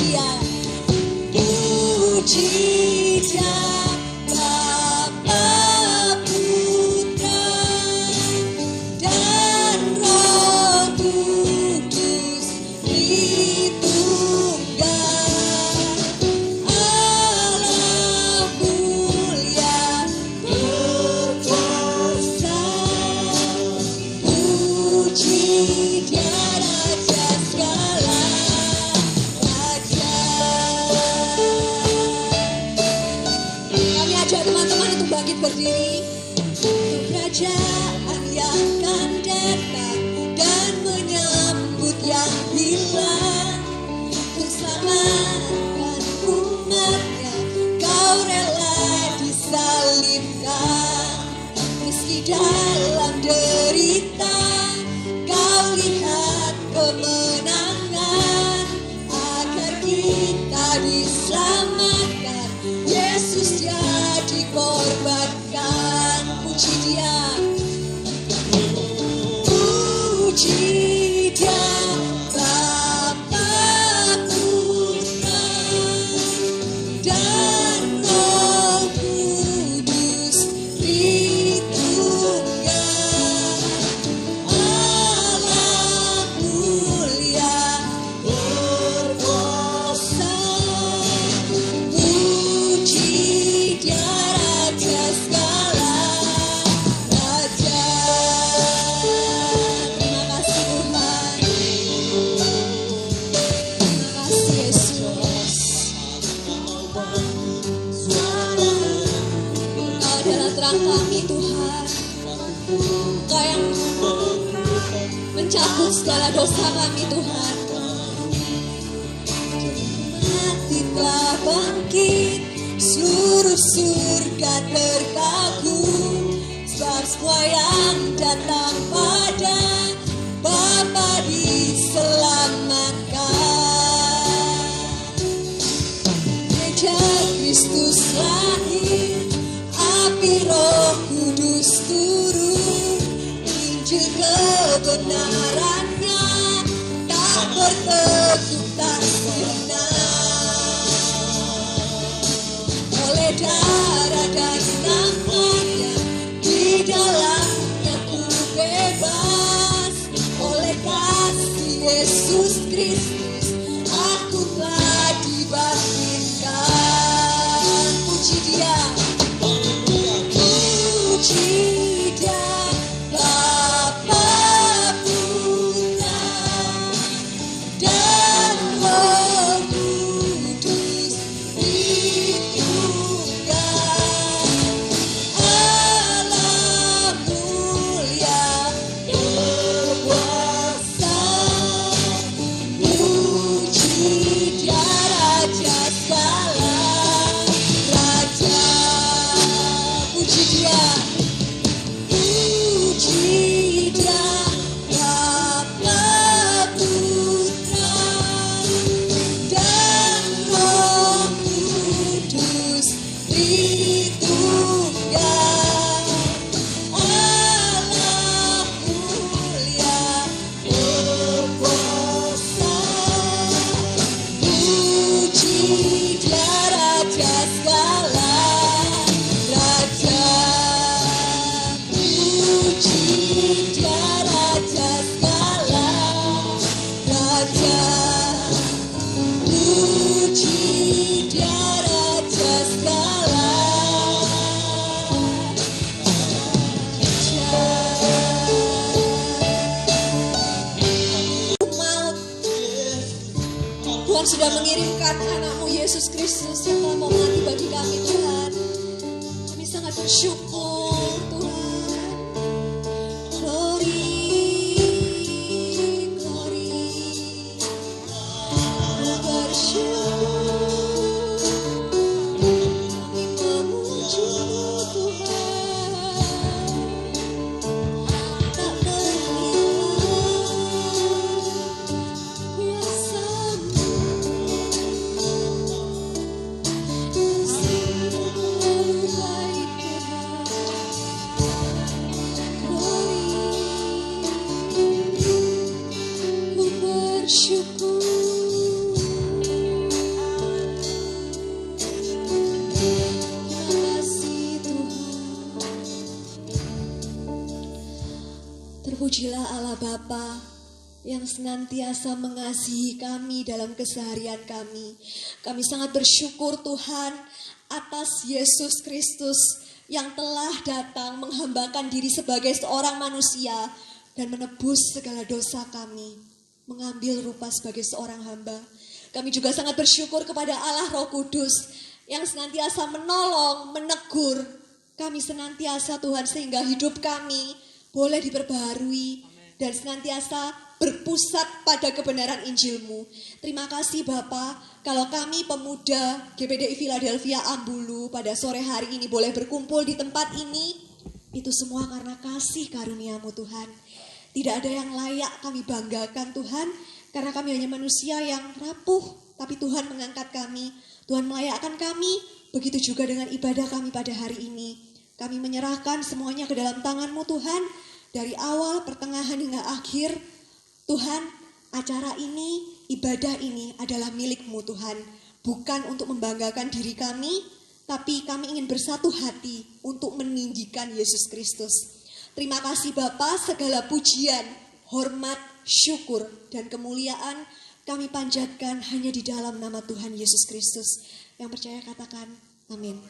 Dia. Puji Dia Bapa, Putra dan Roh Kudus Tritunggal. Allah mulia berkuasa. Puji Dia Raja segala raja. Kami ajak teman-teman untuk bangkit berdiri. Kerajaan yang akan datang dan menyambut yang hilang, bersamakan umatnya. Kau rela disalibkan, meski dalam derita kau lihat kemenangan. Agar kita diselamatkan, Yesus yang dikorbankan. Puji Dia, puji Dia Bapa, Putra dan Roh Kudus Tritunggal. Allah mulia berkuasa. Puji Dia Raja segala raja. Terima kasih Tuhan. Terima kasih Yesus. Engkau adalah terang kami Tuhan. Engkau yang mencabut segala dosa kami Tuhan. Mati telah bangkit, seluruh surga terkagum, sebab semua yang datang pada Bapa diselamatkan. Gereja Kristus lahir, api Roh Kudus turun, Injil kebenarannya tak bertekuk tak sirna. Oleh darah dan nama-Nya, di dalamnya ku bebas. Oleh kasih Yesus Kristus, aku telah dibangkitkan. Puji Dia, puji Dia Bapa, Putra dan Roh Kudus Tritunggal. Allah mulia berkuasa. Puji Dia Raja segala raja. Puji Dia, puji Dia Bapa, Putra dan Roh Kudus Tritunggal. Allah mulia berkuasa. Puji Dia Raja segala raja. Puji Dia Raja segala raja. Puji Dia Raja segala maut. Tuhan sudah mengirimkan anak-Mu Yesus Kristus yang telah mau mati bagi kami Tuhan. Kami sangat bersyukur Tuhan. Glory, glory. Bersyukur kami memuji-Mu Tuhan. Tak berhilang kuasa-Mu. Kasih-Mu baik Tuhan. Terpujilah Allah Bapa yang senantiasa mengasihi kami dalam keseharian kami. Kami sangat bersyukur Tuhan atas Yesus Kristus yang telah datang menghambakan diri sebagai seorang manusia dan menebus segala dosa kami, mengambil rupa sebagai seorang hamba. Kami juga sangat bersyukur kepada Allah Roh Kudus yang senantiasa menolong, menegur kami senantiasa Tuhan, sehingga hidup kami boleh diperbaharui dan senantiasa berpusat pada kebenaran Injil-Mu. Terima kasih Bapa, kalau kami pemuda GPDI Philadelphia Ambulu pada sore hari ini boleh berkumpul di tempat ini, itu semua karena kasih karunia-Mu Tuhan. Tidak ada yang layak kami banggakan Tuhan, karena kami hanya manusia yang rapuh, tapi Tuhan mengangkat kami, Tuhan melayakkan kami, begitu juga dengan ibadah kami pada hari ini. Kami menyerahkan semuanya ke dalam tangan-Mu Tuhan, dari awal, pertengahan hingga akhir. Tuhan, acara ini, ibadah ini adalah milik-Mu Tuhan. Bukan untuk membanggakan diri kami, tapi kami ingin bersatu hati untuk meninggikan Yesus Kristus. Terima kasih Bapa, segala pujian, hormat, syukur, dan kemuliaan kami panjatkan hanya di dalam nama Tuhan Yesus Kristus. Yang percaya katakan amin.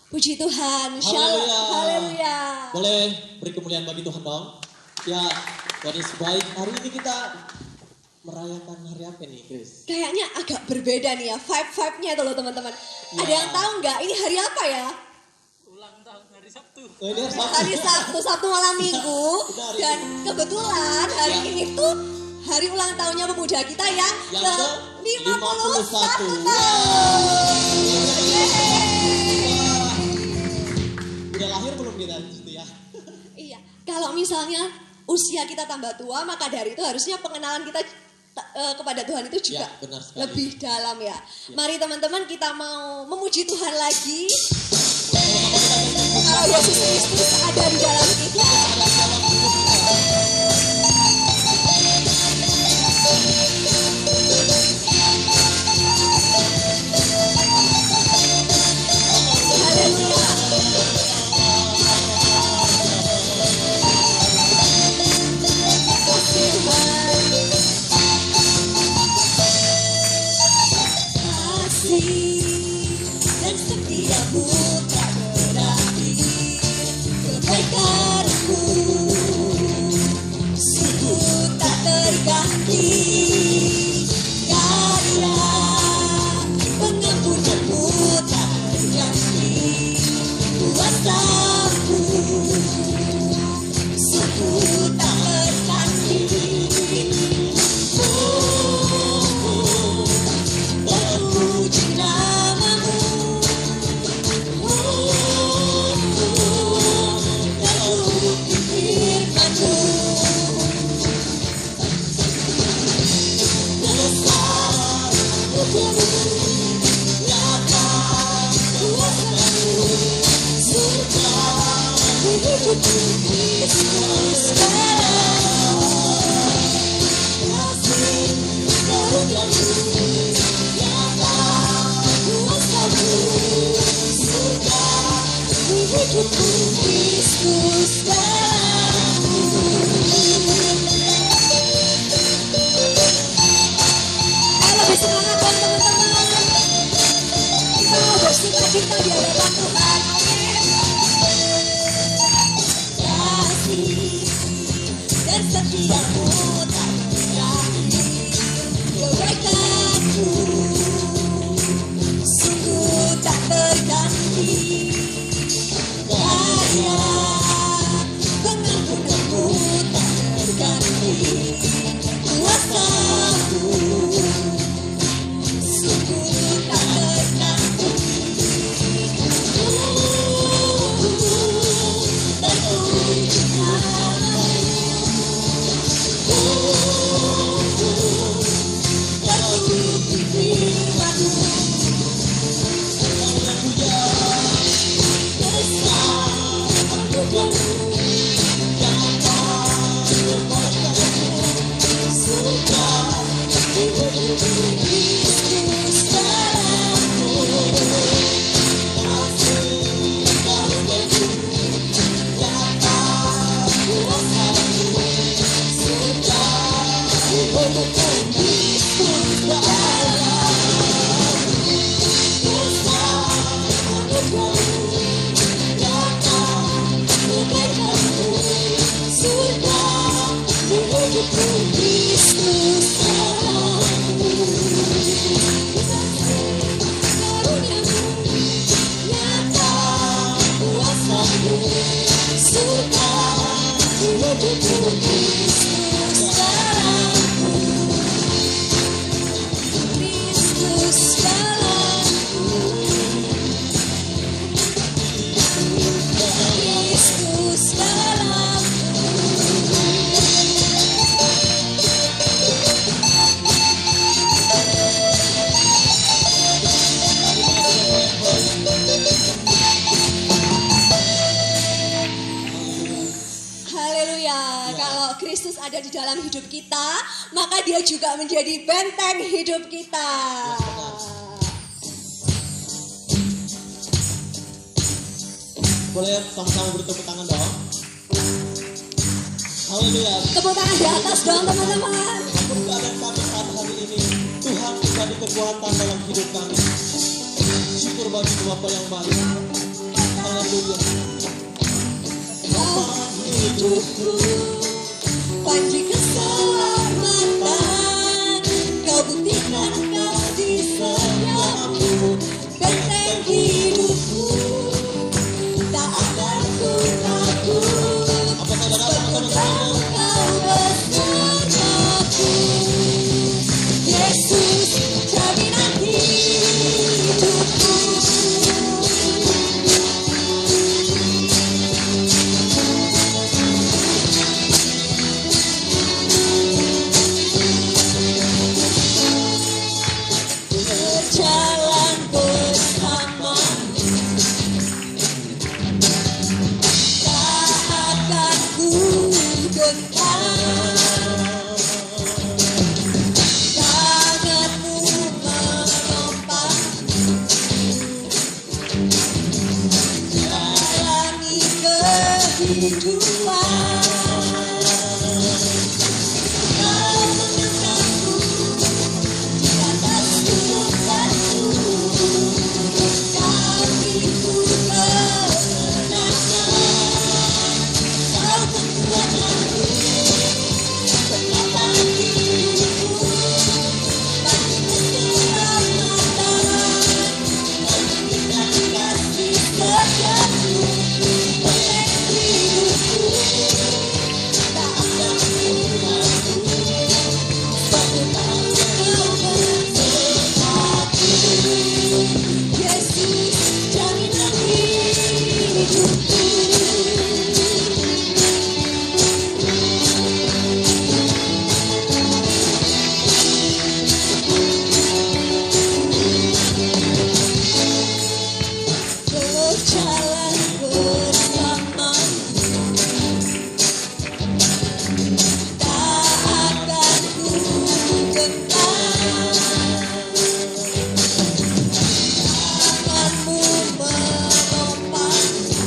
Puji Tuhan, shalom, haleluya. Boleh beri kemuliaan bagi Tuhan dong. Ya, Tuhan Yesus baik. Hari ini kita merayakan hari apa nih, Chris? Kayaknya agak berbeda nih ya, vibe-nya itu loh teman-teman. Ya. Ada yang tahu nggak ini hari apa ya? Ulang tahun hari Sabtu. Oh, ini Hari Sabtu, Sabtu malam Minggu. Dan kebetulan hari ini tuh hari ulang tahunnya pemuda kita yang ke-51 tahun. Udah lahir belum kita situ ya? Iya, kalau misalnya usia kita tambah tua, maka dari itu harusnya pengenalan kita kepada Tuhan itu juga Ya, benar sekali. lebih dalam ya. Mari teman-teman kita mau memuji Tuhan lagi. Kalau Yesus Kristus ada di dalam kita. Haleluya. Dan setiamu tak berakhir, kebaikanmu sungguh tak terganti, karena pengampunanmu tak terganti, kuasamu sungguh tak terganti. Terpuji namamu, terbukti firman-Mu. Besar hukum-Mu, nyata kuasa-Mu, surga hidupku Kristus sekarang. Kasih karunia-Mu, nyata kuasa-Mu, surga hidupku Kristus sekarang. Ayo lebih semangat dong teman-teman. Kita mau bersuka-cita di hadapan Tuhan. Amin. Kasih dan setiamu tak berakhir, kebaikanmu sungguh tak terganti, karena pengampunanmu tak terganti, kuasamu sungguh tak terganti. Terpuji namamu, Kristus ada di dalam hidup kita, maka dia juga menjadi benteng hidup kita. Boleh sama-sama bertepuk tangan dong. Haleluya. Tepuk tangan di atas dong teman-teman. Apapun keadaan kami saat hari ini, Tuhan menjadi kekuatan dalam hidup kami. Syukur bagi Bapa yang baik. Haleluya. Kau hidupku, panji keselamatan. Kau buktikan kasih setiamu, benteng hidupku. Tak akan ku takut, Apakah saudara sama-sama kau bersamaku. Yesus, jaminan hidupku. Berjalan bersamamu, tak akan ku gentar. Tanganmu menopangku, jalani kehidupan. Kau mengangkatku di atas gunung-gunung, kakiku kemenangan. Kau kekuatanku, penopang hidupku, panji keselamatan. Kau buktikan kasih setiamu, benteng hidupku. Tak akan ku takut, sebab kau bersamaku. Yesus, jaminan hidupku. Berjalan bersamamu, tak akan ku gentar. Tanganmu menopangku,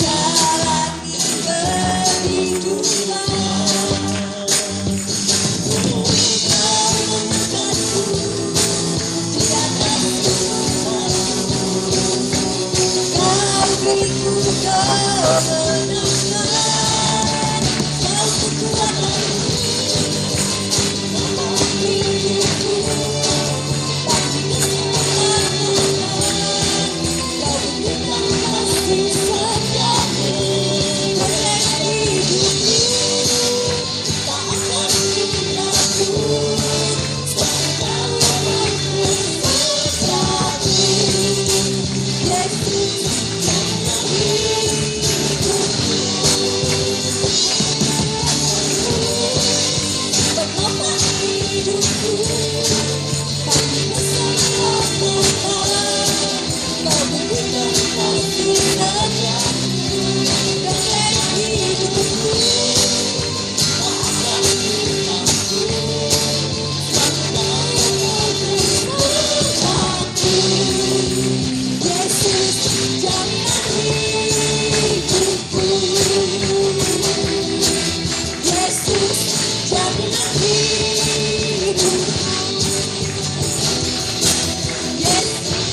jalani kehidupan. Kau mengangkatku di atas gunung-gunung, kau beriku kemenangan. Kau kekuatanku, penopang hidupku, panji keselamatan. Kau buktikan kasih setiamu, benteng hidupku. Tak akan ku takut, sebab kau bersamaku. Yesus, jaminan hidupku. Penopang hidupku, panji keselamatan. Kau buktikan kasih setiamu, benteng hidupku. Tak akan ku takut, sebab kau bersamaku. Yesus, jaminan hidupku. Yesus, jaminan hidupku. Yesus,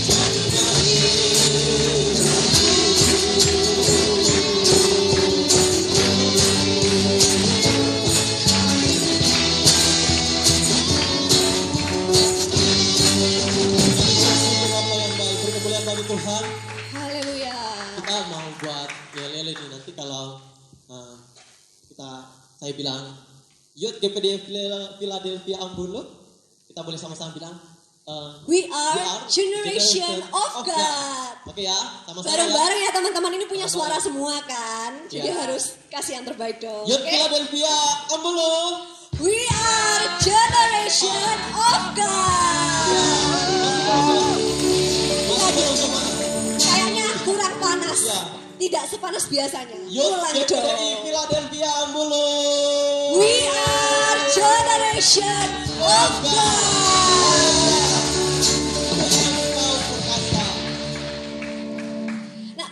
jaminan Bapa yang baik, beri kemuliaan bagi Tuhan. Haleluya. Kita mau buat yel-yel ini nanti kalau saya bilang Youth GPD Philadelphia Ambon loh, kita boleh sama-sama bilang We are generation of God. Oke ya, sama-sama ya. Bareng-bareng ya teman-teman, ini punya suara Sama-sama. semua kan. Jadi Ya. harus kasih yang terbaik dong. Youth Oke? Philadelphia Ambon loh. We are generation of God. Masih belum sama. Kayaknya kurang panas. Ya. tidak sepanas biasanya. Yuk, Ulang GPDI dong. Philadelphia Ambulus. We are generation of God. Engkau perkasa. Nah,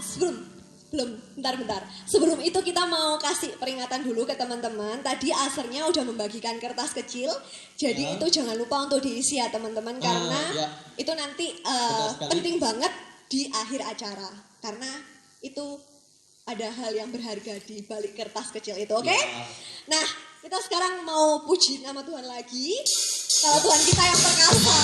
bentar. Sebelum itu kita mau kasih peringatan dulu ke teman-teman. Tadi Asernya udah membagikan kertas kecil. Jadi Ya. itu jangan lupa untuk diisi ya teman-teman. Karena ya. itu nanti Betul sekali. penting banget di akhir acara. Karena itu ada hal yang berharga di balik kertas kecil itu, oke? Ya. Nah, kita sekarang mau puji nama Tuhan lagi. Kalau Tuhan kita yang perkasa.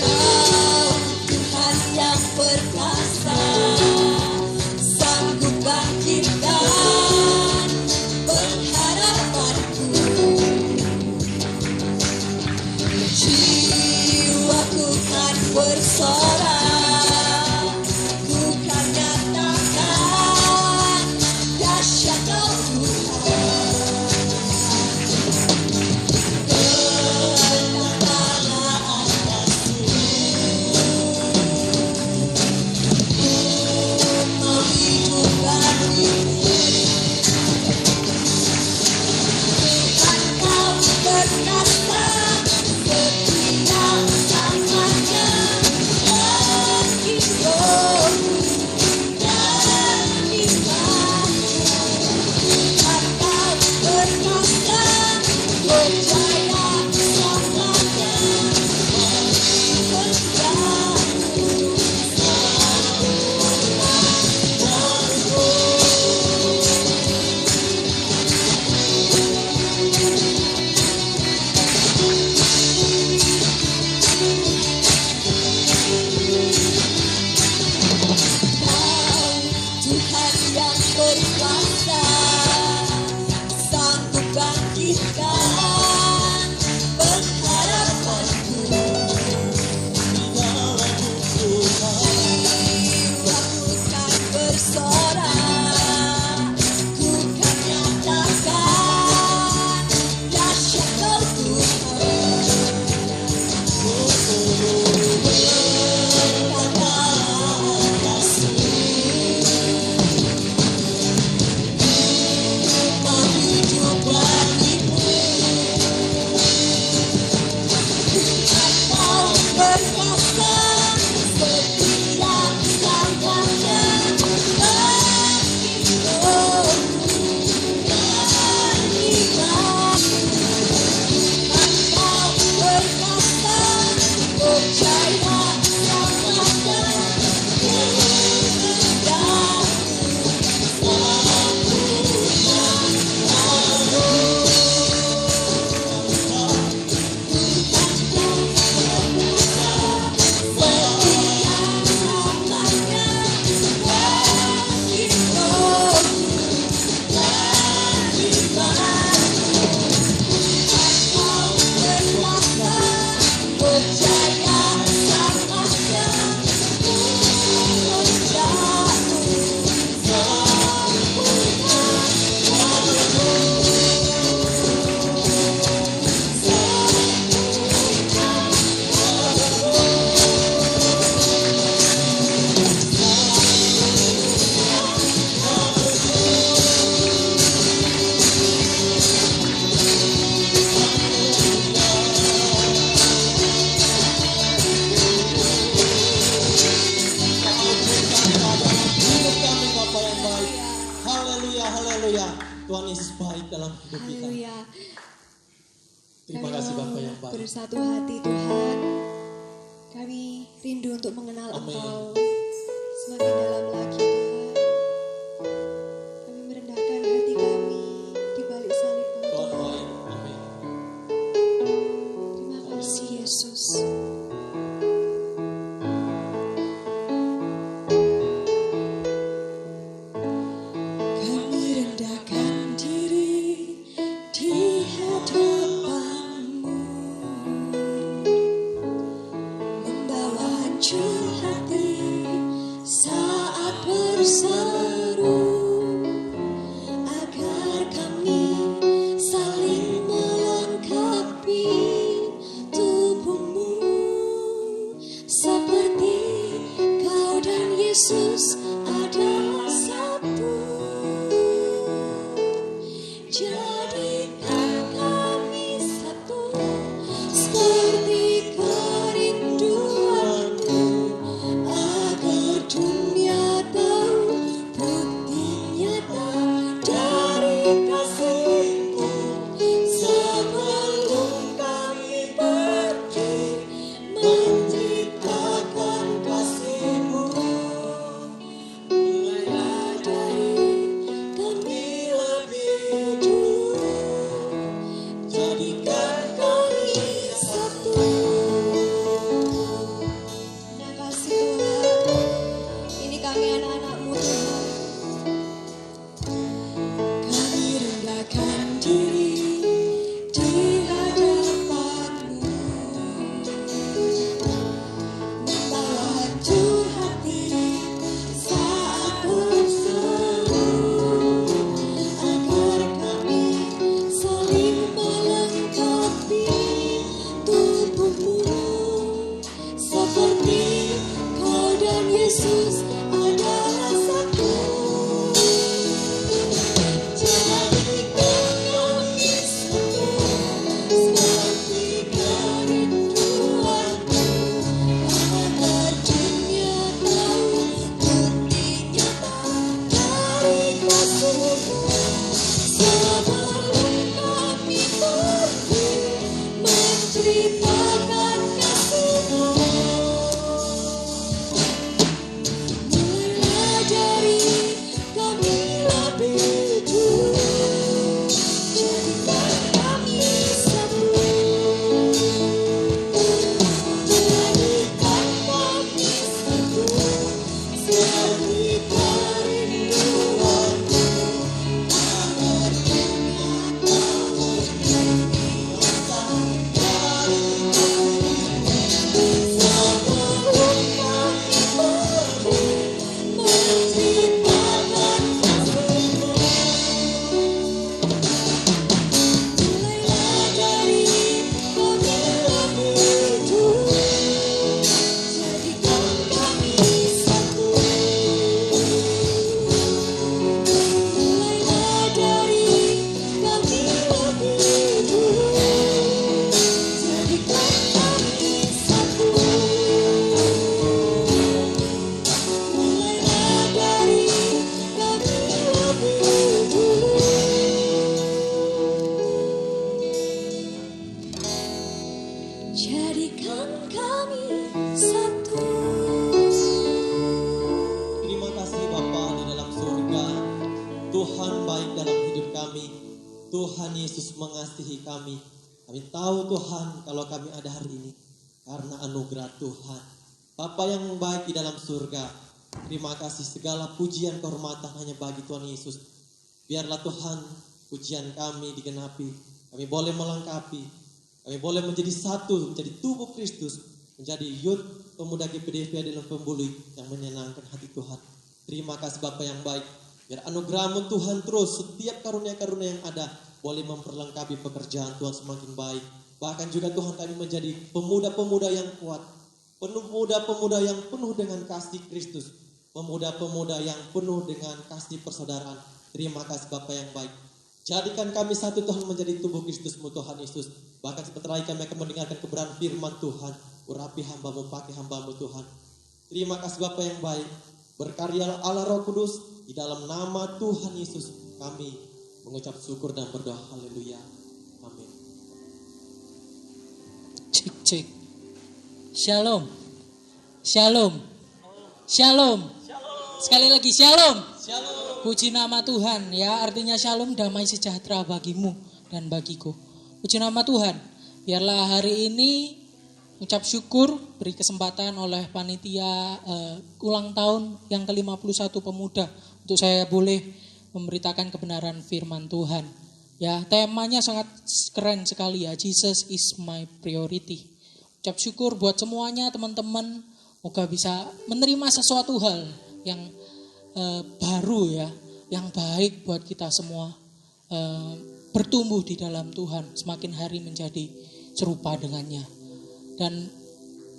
Kau Tuhan yang perkasa, sanggup bangkitkan pengharapanku. Jiwaku kan bersorak, ku kan nyatakan dahsyat Kau Tuhan. Tuhan yang berkuasa, sanggup bangkitkan pengharapanku. Jiwaku kan bersorak, ku kan nyatakan dahsyat Kau Tuhan. Haleluya. Tuhan Yesus baik dalam hidup kita. Haleluya. Terima kasih Bapa yang baik. Bersatu hati Tuhan, kami rindu untuk mengenal Amin. Engkau semakin dalam lagi Tuhan. Kami merendahkan hati kami di balik salib Engkau Tuhan Tuhan. baik. Amin. Terima kasih Yesus. Kami rendahkan diri di hadapan berseru agar kami saling melengkapi tubuhmu, seperti kau dan Yesus adalah satu. Jadikan kami satu, seperti kerinduanmu, agar dunia tahu bukti nyata dari kasih-Mu. Sebelum kami pergi menciptakan kasih-Mu, mulailah dari kami lebih dulu, jadikan kami satu. Terima kasih Tuhan, ini kami anak-anak-Mu Tuhan. Kami rendahkan diri di hadapan-Mu, membawa hancur hati saat berseru agar kami saling melengkapi tubuhmu, seperti kau dan Yesus adalah satu. Jadikan kami satu, seperti kerinduanmu, agar dunia tahu bukti nyata dari kasih-Mu. Sebelum kami pergi menceritakan kasih-Mu, mulailah dari kami lebih dulu, jadikan kami satu. Jadikan kami satu, seperti kerinduanmu, agar dunia tahu bukti nyata dari kasih-Mu. Sebelum kami pergi menciptakan kasih-Mu, mulailah dari kami lebih dulu, jadikan kami satu. Mulailah dari kami lebih dulu, jadikan kami satu. Mulailah dari kami lebih dulu, jadikan kami satu. Terima kasih Bapa di dalam surga. Tuhan baik dalam hidup kami. Tuhan Yesus mengasihi kami. Kami tahu Tuhan kalau kami ada hari ini karena anugerah Tuhan. Bapa yang baik di dalam surga, terima kasih, segala pujian kehormatan hanya bagi Tuhan Yesus. Biarlah Tuhan pujian kami digenapi. Kami boleh melengkapi. Kami boleh menjadi satu, menjadi tubuh Kristus, menjadi youth pemuda GPDV dalam pembuli yang menyenangkan hati Tuhan. Terima kasih Bapa yang baik. Biar anugerah-Mu Tuhan terus setiap karunia-karunia yang ada boleh memperlengkapi pekerjaan Tuhan semakin baik. Bahkan juga Tuhan kami menjadi pemuda-pemuda yang kuat, pemuda-pemuda yang penuh dengan kasih Kristus, pemuda-pemuda yang penuh dengan kasih persaudaraan. Terima kasih Bapa yang baik. Jadikan kami satu Tuhan menjadi tubuh Kristus-Mu Tuhan Yesus. Bahkan sebentar lagi kami akan mendengarkan kebenaran firman Tuhan. Urapi hamba-Mu, pakai hamba-Mu Tuhan. Terima kasih Bapa yang baik. Berkarya Allah Roh Kudus, di dalam nama Tuhan Yesus kami mengucap syukur dan berdoa. Haleluya. Amin. Cek cek. Shalom. Shalom. Shalom. Sekali lagi shalom. Shalom. Puji nama Tuhan ya, artinya shalom, damai sejahtera bagimu dan bagiku. Puji nama Tuhan. Biarlah hari ini ucap syukur beri kesempatan oleh panitia ulang tahun yang ke-51 pemuda untuk saya boleh memberitakan kebenaran firman Tuhan. Ya, temanya sangat keren sekali ya. Jesus is my priority. Ucap syukur buat semuanya teman-teman. Moga bisa menerima sesuatu hal yang baru ya, yang baik buat kita semua, bertumbuh di dalam Tuhan, semakin hari menjadi serupa dengannya. Dan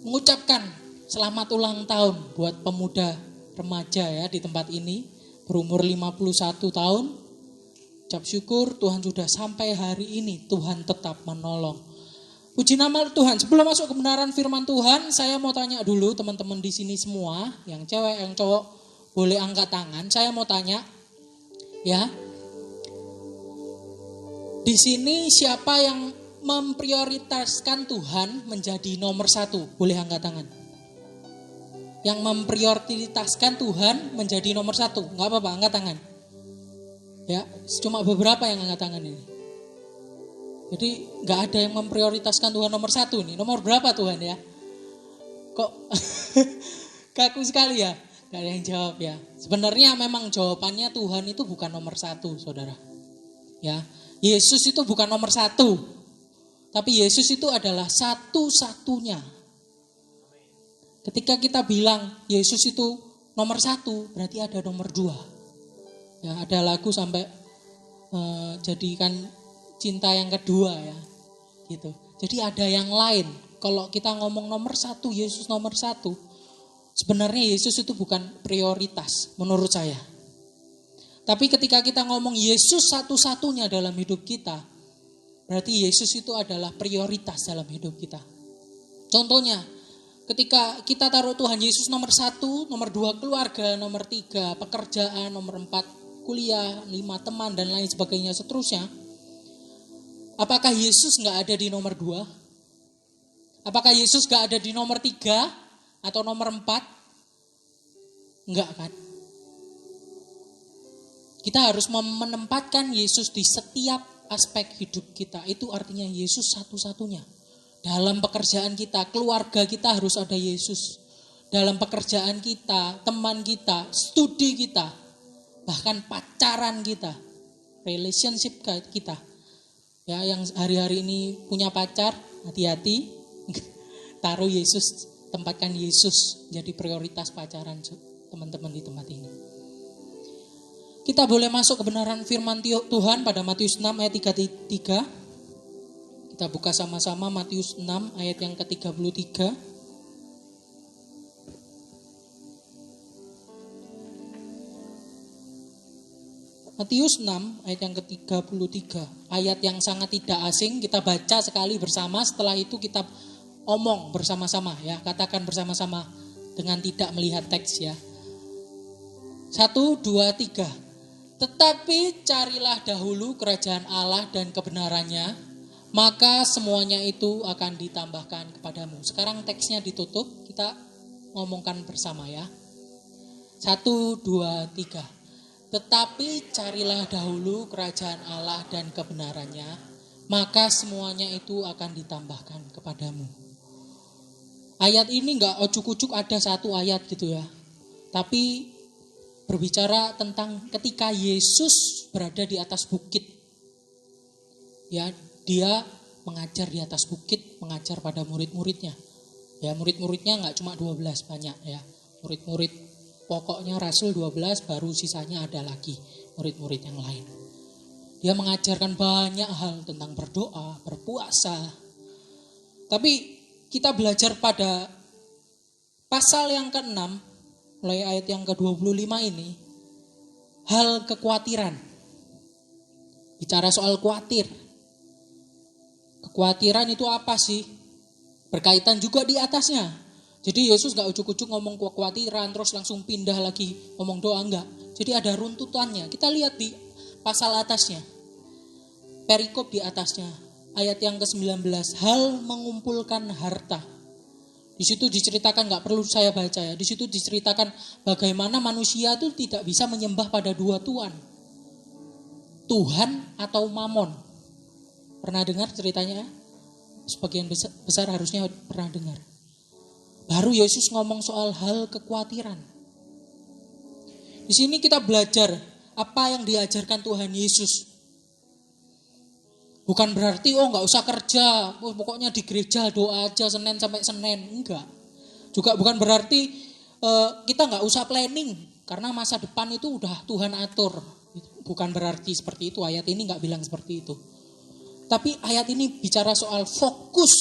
mengucapkan selamat ulang tahun buat pemuda remaja ya di tempat ini, berumur 51 tahun. Ucap syukur Tuhan sudah sampai hari ini, Tuhan tetap menolong. Puji nama Tuhan. Sebelum masuk kebenaran firman Tuhan, saya mau tanya dulu teman-teman di sini semua, yang cewek, yang cowok, boleh angkat tangan. Saya mau tanya, ya, di sini siapa yang memprioritaskan Tuhan menjadi nomor satu? Boleh angkat tangan. Yang memprioritaskan Tuhan menjadi nomor satu, nggak apa-apa, angkat tangan. Ya, cuma beberapa yang angkat tangan ini. Jadi nggak ada yang memprioritaskan Tuhan nomor satu nih. Nomor berapa Tuhan ya? Kok kaku sekali ya? Gak ada yang jawab ya. Sebenarnya memang jawabannya Tuhan itu bukan nomor satu, saudara. Ya, Yesus itu bukan nomor satu. Tapi Yesus itu adalah satu-satunya. Ketika kita bilang Yesus itu nomor satu, berarti ada nomor dua. Ya, ada lagu sampai jadikan cinta yang kedua ya, gitu. Jadi ada yang lain. Kalau kita ngomong nomor satu, Yesus nomor satu, sebenarnya Yesus itu bukan prioritas menurut saya. Tapi ketika kita ngomong Yesus satu-satunya dalam hidup kita, berarti Yesus itu adalah prioritas dalam hidup kita. Contohnya, ketika kita taruh Tuhan Yesus nomor satu, nomor dua keluarga, nomor tiga pekerjaan, nomor empat kuliah, 5 teman dan lain sebagainya seterusnya. Apakah Yesus gak ada di nomor 2? Apakah Yesus gak ada di nomor 3 atau nomor 4? Enggak kan? Kita harus menempatkan Yesus di setiap aspek hidup kita. Itu artinya Yesus satu-satunya. Dalam pekerjaan kita, keluarga kita harus ada Yesus. Dalam pekerjaan kita, teman kita, studi kita, bahkan pacaran kita, relationship kita. Ya, yang hari-hari ini punya pacar, hati-hati. Taruh Yesus, tempatkan Yesus jadi prioritas pacaran teman-teman di tempat ini. Kita boleh masuk kebenaran firman Tuhan pada Matius 6 ayat 33. Kita buka sama-sama Matius 6 ayat yang ke-33. Matius 6 ayat yang ke-33, ayat yang sangat tidak asing, kita baca sekali bersama, setelah itu kita omong bersama-sama ya, katakan bersama-sama dengan tidak melihat teks ya. 1, 2, 3. Tetapi carilah dahulu kerajaan Allah dan kebenarannya, maka semuanya itu akan ditambahkan kepadamu. Sekarang teksnya ditutup, kita ngomongkan bersama ya. 1, 2, 3. Tetapi carilah dahulu kerajaan Allah dan kebenarannya, maka semuanya itu akan ditambahkan kepadamu. Ayat ini enggak ucuk-ucuk ada satu ayat gitu ya. Tapi berbicara tentang ketika Yesus berada di atas bukit. Ya, dia mengajar di atas bukit, mengajar pada murid-muridnya. Ya, murid-muridnya enggak cuma 12, banyak ya. Murid-murid pokoknya Rasul 12, baru sisanya ada lagi murid-murid yang lain. Dia mengajarkan banyak hal tentang berdoa, berpuasa. Tapi kita belajar pada pasal yang ke-6, mulai ayat yang ke-25 ini, hal kekhawatiran. Bicara soal khawatir. Kekhawatiran itu apa sih? Berkaitan juga di atasnya. Jadi Yesus gak ujuk-ujuk ngomong kekhawatiran terus langsung pindah lagi ngomong doa, enggak. Jadi ada runtutannya. Kita lihat di pasal atasnya. Perikop di atasnya. Ayat yang ke-19. Hal mengumpulkan harta. Di situ diceritakan, gak perlu saya baca ya. Di situ diceritakan bagaimana manusia itu tidak bisa menyembah pada dua Tuhan. Tuhan atau Mamon. Pernah dengar ceritanya? Sebagian besar harusnya pernah dengar. Baru Yesus ngomong soal hal kekhawatiran. Di sini kita belajar apa yang diajarkan Tuhan Yesus. Bukan berarti nggak usah kerja, pokoknya di gereja doa aja Senin sampai Senin, enggak. Juga bukan berarti kita nggak usah planning Karena masa depan itu udah Tuhan atur. Bukan berarti seperti itu, ayat ini gak bilang seperti itu. Tapi ayat ini bicara soal fokus,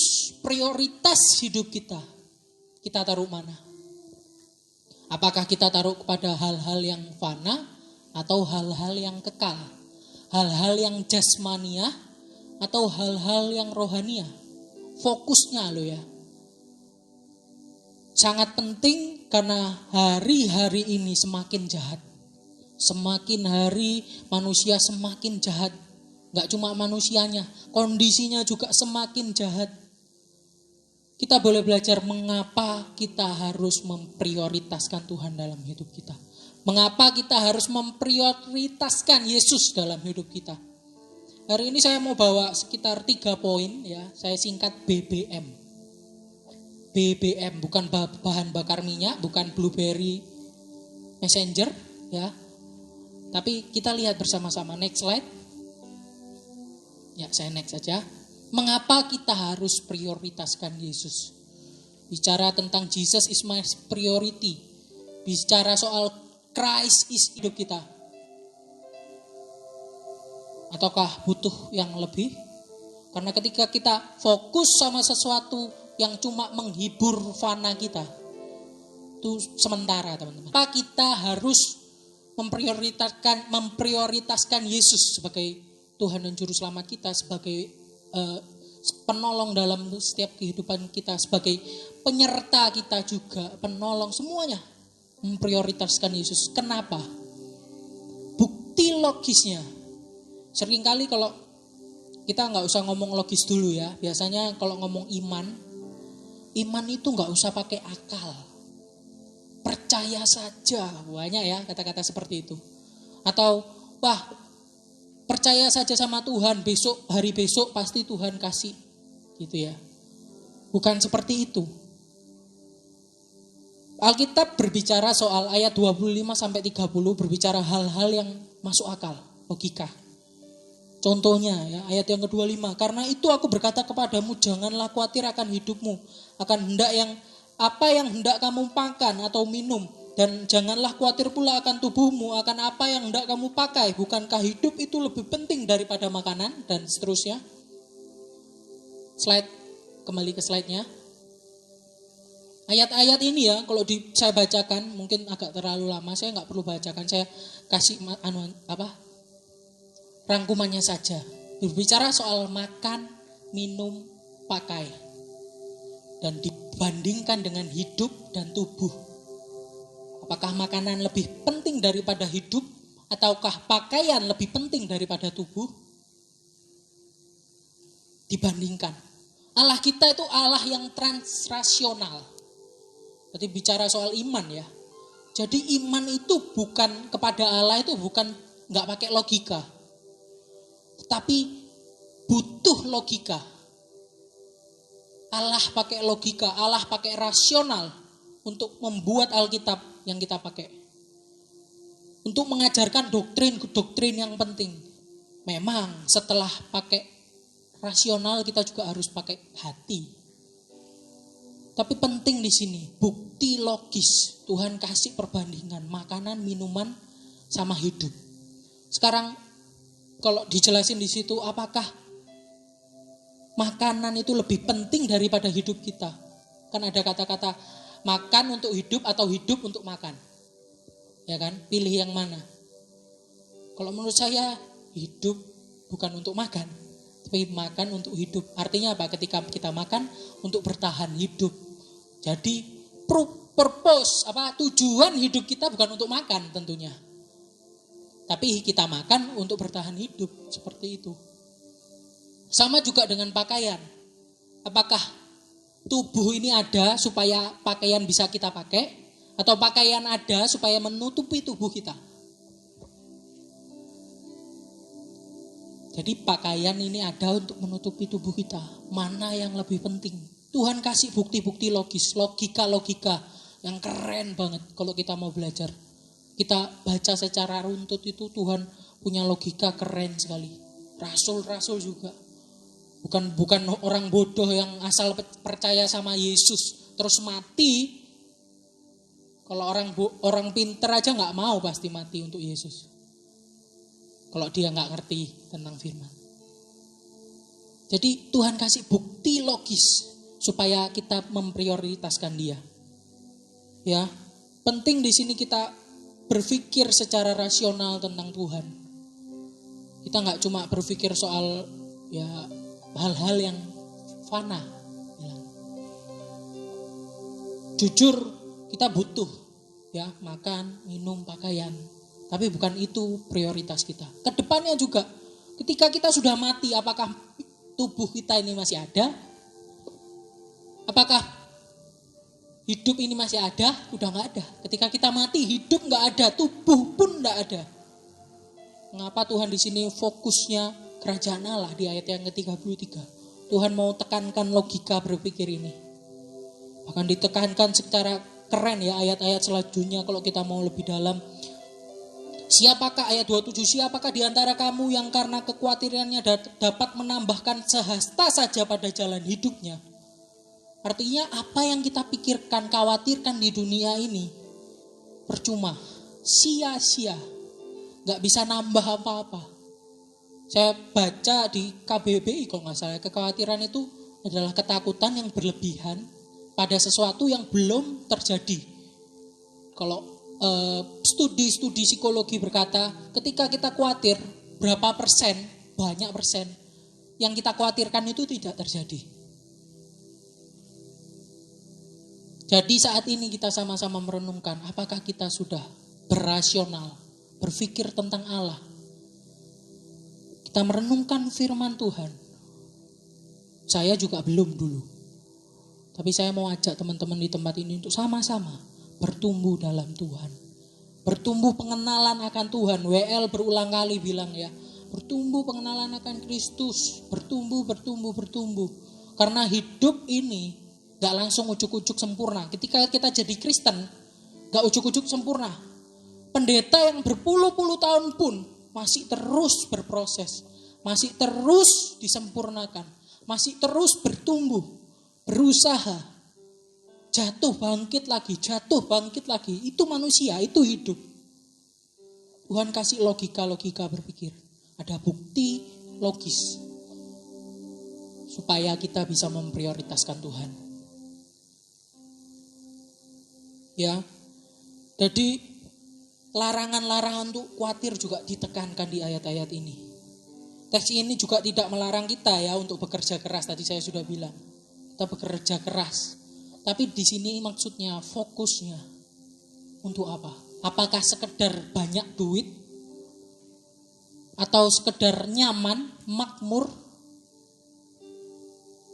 prioritas hidup kita. Kita taruh mana? Apakah kita taruh kepada hal-hal yang fana atau hal-hal yang kekal? Hal-hal yang jasmaniah atau hal-hal yang rohaniah? Fokusnya loh ya. Sangat penting karena hari-hari ini semakin jahat. Semakin hari manusia semakin jahat. Gak cuma manusianya, kondisinya juga semakin jahat. Kita boleh belajar mengapa kita harus memprioritaskan Tuhan dalam hidup kita. Mengapa kita harus memprioritaskan Yesus dalam hidup kita. Hari ini saya mau bawa sekitar 3 poin ya. Saya singkat BBM. BBM bukan bahan bakar minyak, bukan blueberry messenger ya. Tapi kita lihat bersama-sama, next slide. Ya, saya next saja. Mengapa kita harus prioritaskan Yesus? Bicara tentang Jesus is my priority. Bicara soal Christ is hidup kita. Ataukah butuh yang lebih? Karena ketika kita fokus sama sesuatu yang cuma menghibur fana kita, itu sementara teman-teman. Maka kita harus memprioritaskan Yesus sebagai Tuhan dan Juru Selamat kita, sebagai penolong dalam setiap kehidupan kita, sebagai penyerta kita juga, penolong semuanya. Memprioritaskan Yesus. Kenapa? Bukti logisnya. Seringkali kalau kita nggak usah ngomong logis dulu ya. Biasanya kalau ngomong iman itu nggak usah pakai akal. Percaya saja, banyak ya kata-kata seperti itu. Atau percaya saja sama Tuhan, hari besok pasti Tuhan kasih, gitu ya. Bukan seperti itu. Alkitab berbicara soal ayat 25-30 berbicara hal-hal yang masuk akal, logika. Contohnya ya, ayat yang ke-25, karena itu aku berkata kepadamu, janganlah khawatir akan hidupmu, akan apa yang hendak kamu makan atau minum, dan janganlah khawatir pula akan tubuhmu, akan apa yang hendak kamu pakai. Bukankah hidup itu lebih penting daripada makanan, dan seterusnya. Kembali ke slide-nya. Ayat-ayat ini ya, kalau saya bacakan mungkin agak terlalu lama, saya nggak perlu bacakan, saya kasih rangkumannya saja. Berbicara soal makan, minum, pakai, dan dibandingkan dengan hidup dan tubuh. Apakah makanan lebih penting daripada hidup, ataukah pakaian lebih penting daripada tubuh? Dibandingkan. Allah kita itu Allah yang transrasional. Berarti bicara soal iman ya. Jadi iman itu bukan kepada Allah, itu bukan nggak pakai logika, tapi butuh logika. Allah pakai logika, Allah pakai rasional untuk membuat Alkitab yang kita pakai. Untuk mengajarkan doktrin yang penting. Memang setelah pakai rasional kita juga harus pakai hati. Tapi penting di sini bukti logis. Tuhan kasih perbandingan makanan, minuman sama hidup. Sekarang kalau dijelasin di situ, apakah makanan itu lebih penting daripada hidup kita? Kan ada kata-kata makan untuk hidup atau hidup untuk makan. Ya kan? Pilih yang mana? Kalau menurut saya hidup bukan untuk makan, tapi makan untuk hidup. Artinya apa? Ketika kita makan untuk bertahan hidup. Jadi purpose, tujuan hidup kita bukan untuk makan tentunya. Tapi kita makan untuk bertahan hidup, seperti itu. Sama juga dengan pakaian. Apakah tubuh ini ada supaya pakaian bisa kita pakai, atau pakaian ada supaya menutupi tubuh kita? Jadi pakaian ini ada untuk menutupi tubuh kita. Mana yang lebih penting? Tuhan kasih bukti-bukti logis, logika-logika yang keren banget kalau kita mau belajar. Kita baca secara runtut itu Tuhan punya logika keren sekali. Rasul-rasul juga. Bukan orang bodoh yang asal percaya sama Yesus terus mati. Kalau orang pinter aja nggak mau pasti mati untuk Yesus. Kalau dia nggak ngerti tentang firman. Jadi Tuhan kasih bukti logis supaya kita memprioritaskan Dia. Ya, penting di sini kita berpikir secara rasional tentang Tuhan. Kita nggak cuma berpikir soal ya hal-hal yang fana. Ya. Jujur kita butuh ya makan, minum, pakaian. Tapi bukan itu prioritas kita. Kedepannya juga, ketika kita sudah mati, apakah tubuh kita ini masih ada? Apakah hidup ini masih ada? Udah gak ada. Ketika kita mati, hidup gak ada, tubuh pun gak ada. Mengapa Tuhan di sini fokusnya kerajaan Allah di ayat yang ke-33? Tuhan mau tekankan logika berpikir ini. Bahkan ditekankan secara keren ya ayat-ayat selanjutnya kalau kita mau lebih dalam. Siapakah ayat 27, siapakah di antara kamu yang karena kekhawatirannya dapat menambahkan sehasta saja pada jalan hidupnya? Artinya apa yang kita pikirkan, khawatirkan di dunia ini percuma, sia-sia, gak bisa nambah apa-apa. Saya baca di KBBI kalau gak salah, kekhawatiran itu adalah ketakutan yang berlebihan pada sesuatu yang belum terjadi. Kalau studi psikologi berkata ketika kita khawatir berapa persen, banyak persen yang kita khawatirkan itu tidak terjadi. Jadi saat ini kita sama-sama merenungkan apakah kita sudah berasional, berpikir tentang Allah. Kita merenungkan firman Tuhan. Saya juga belum dulu. Tapi saya mau ajak teman-teman di tempat ini untuk sama-sama bertumbuh dalam Tuhan. Bertumbuh pengenalan akan Tuhan. WL berulang kali bilang ya. Bertumbuh pengenalan akan Kristus. Bertumbuh. Karena hidup ini gak langsung ujuk-ujuk sempurna. Ketika kita jadi Kristen, gak ujuk-ujuk sempurna. Pendeta yang berpuluh-puluh tahun pun masih terus berproses. Masih terus disempurnakan. Masih terus bertumbuh. Berusaha. Jatuh bangkit lagi. Itu manusia, itu hidup. Tuhan kasih logika berpikir. Ada bukti logis. Supaya kita bisa memprioritaskan Tuhan. Ya. Jadi larangan-larangan untuk khawatir juga ditekankan di ayat-ayat ini. Teks ini juga tidak melarang kita ya untuk bekerja keras. Tadi saya sudah bilang. Kita bekerja keras. Tapi di sini maksudnya fokusnya untuk apa? Apakah sekedar banyak duit? Atau sekedar nyaman, makmur?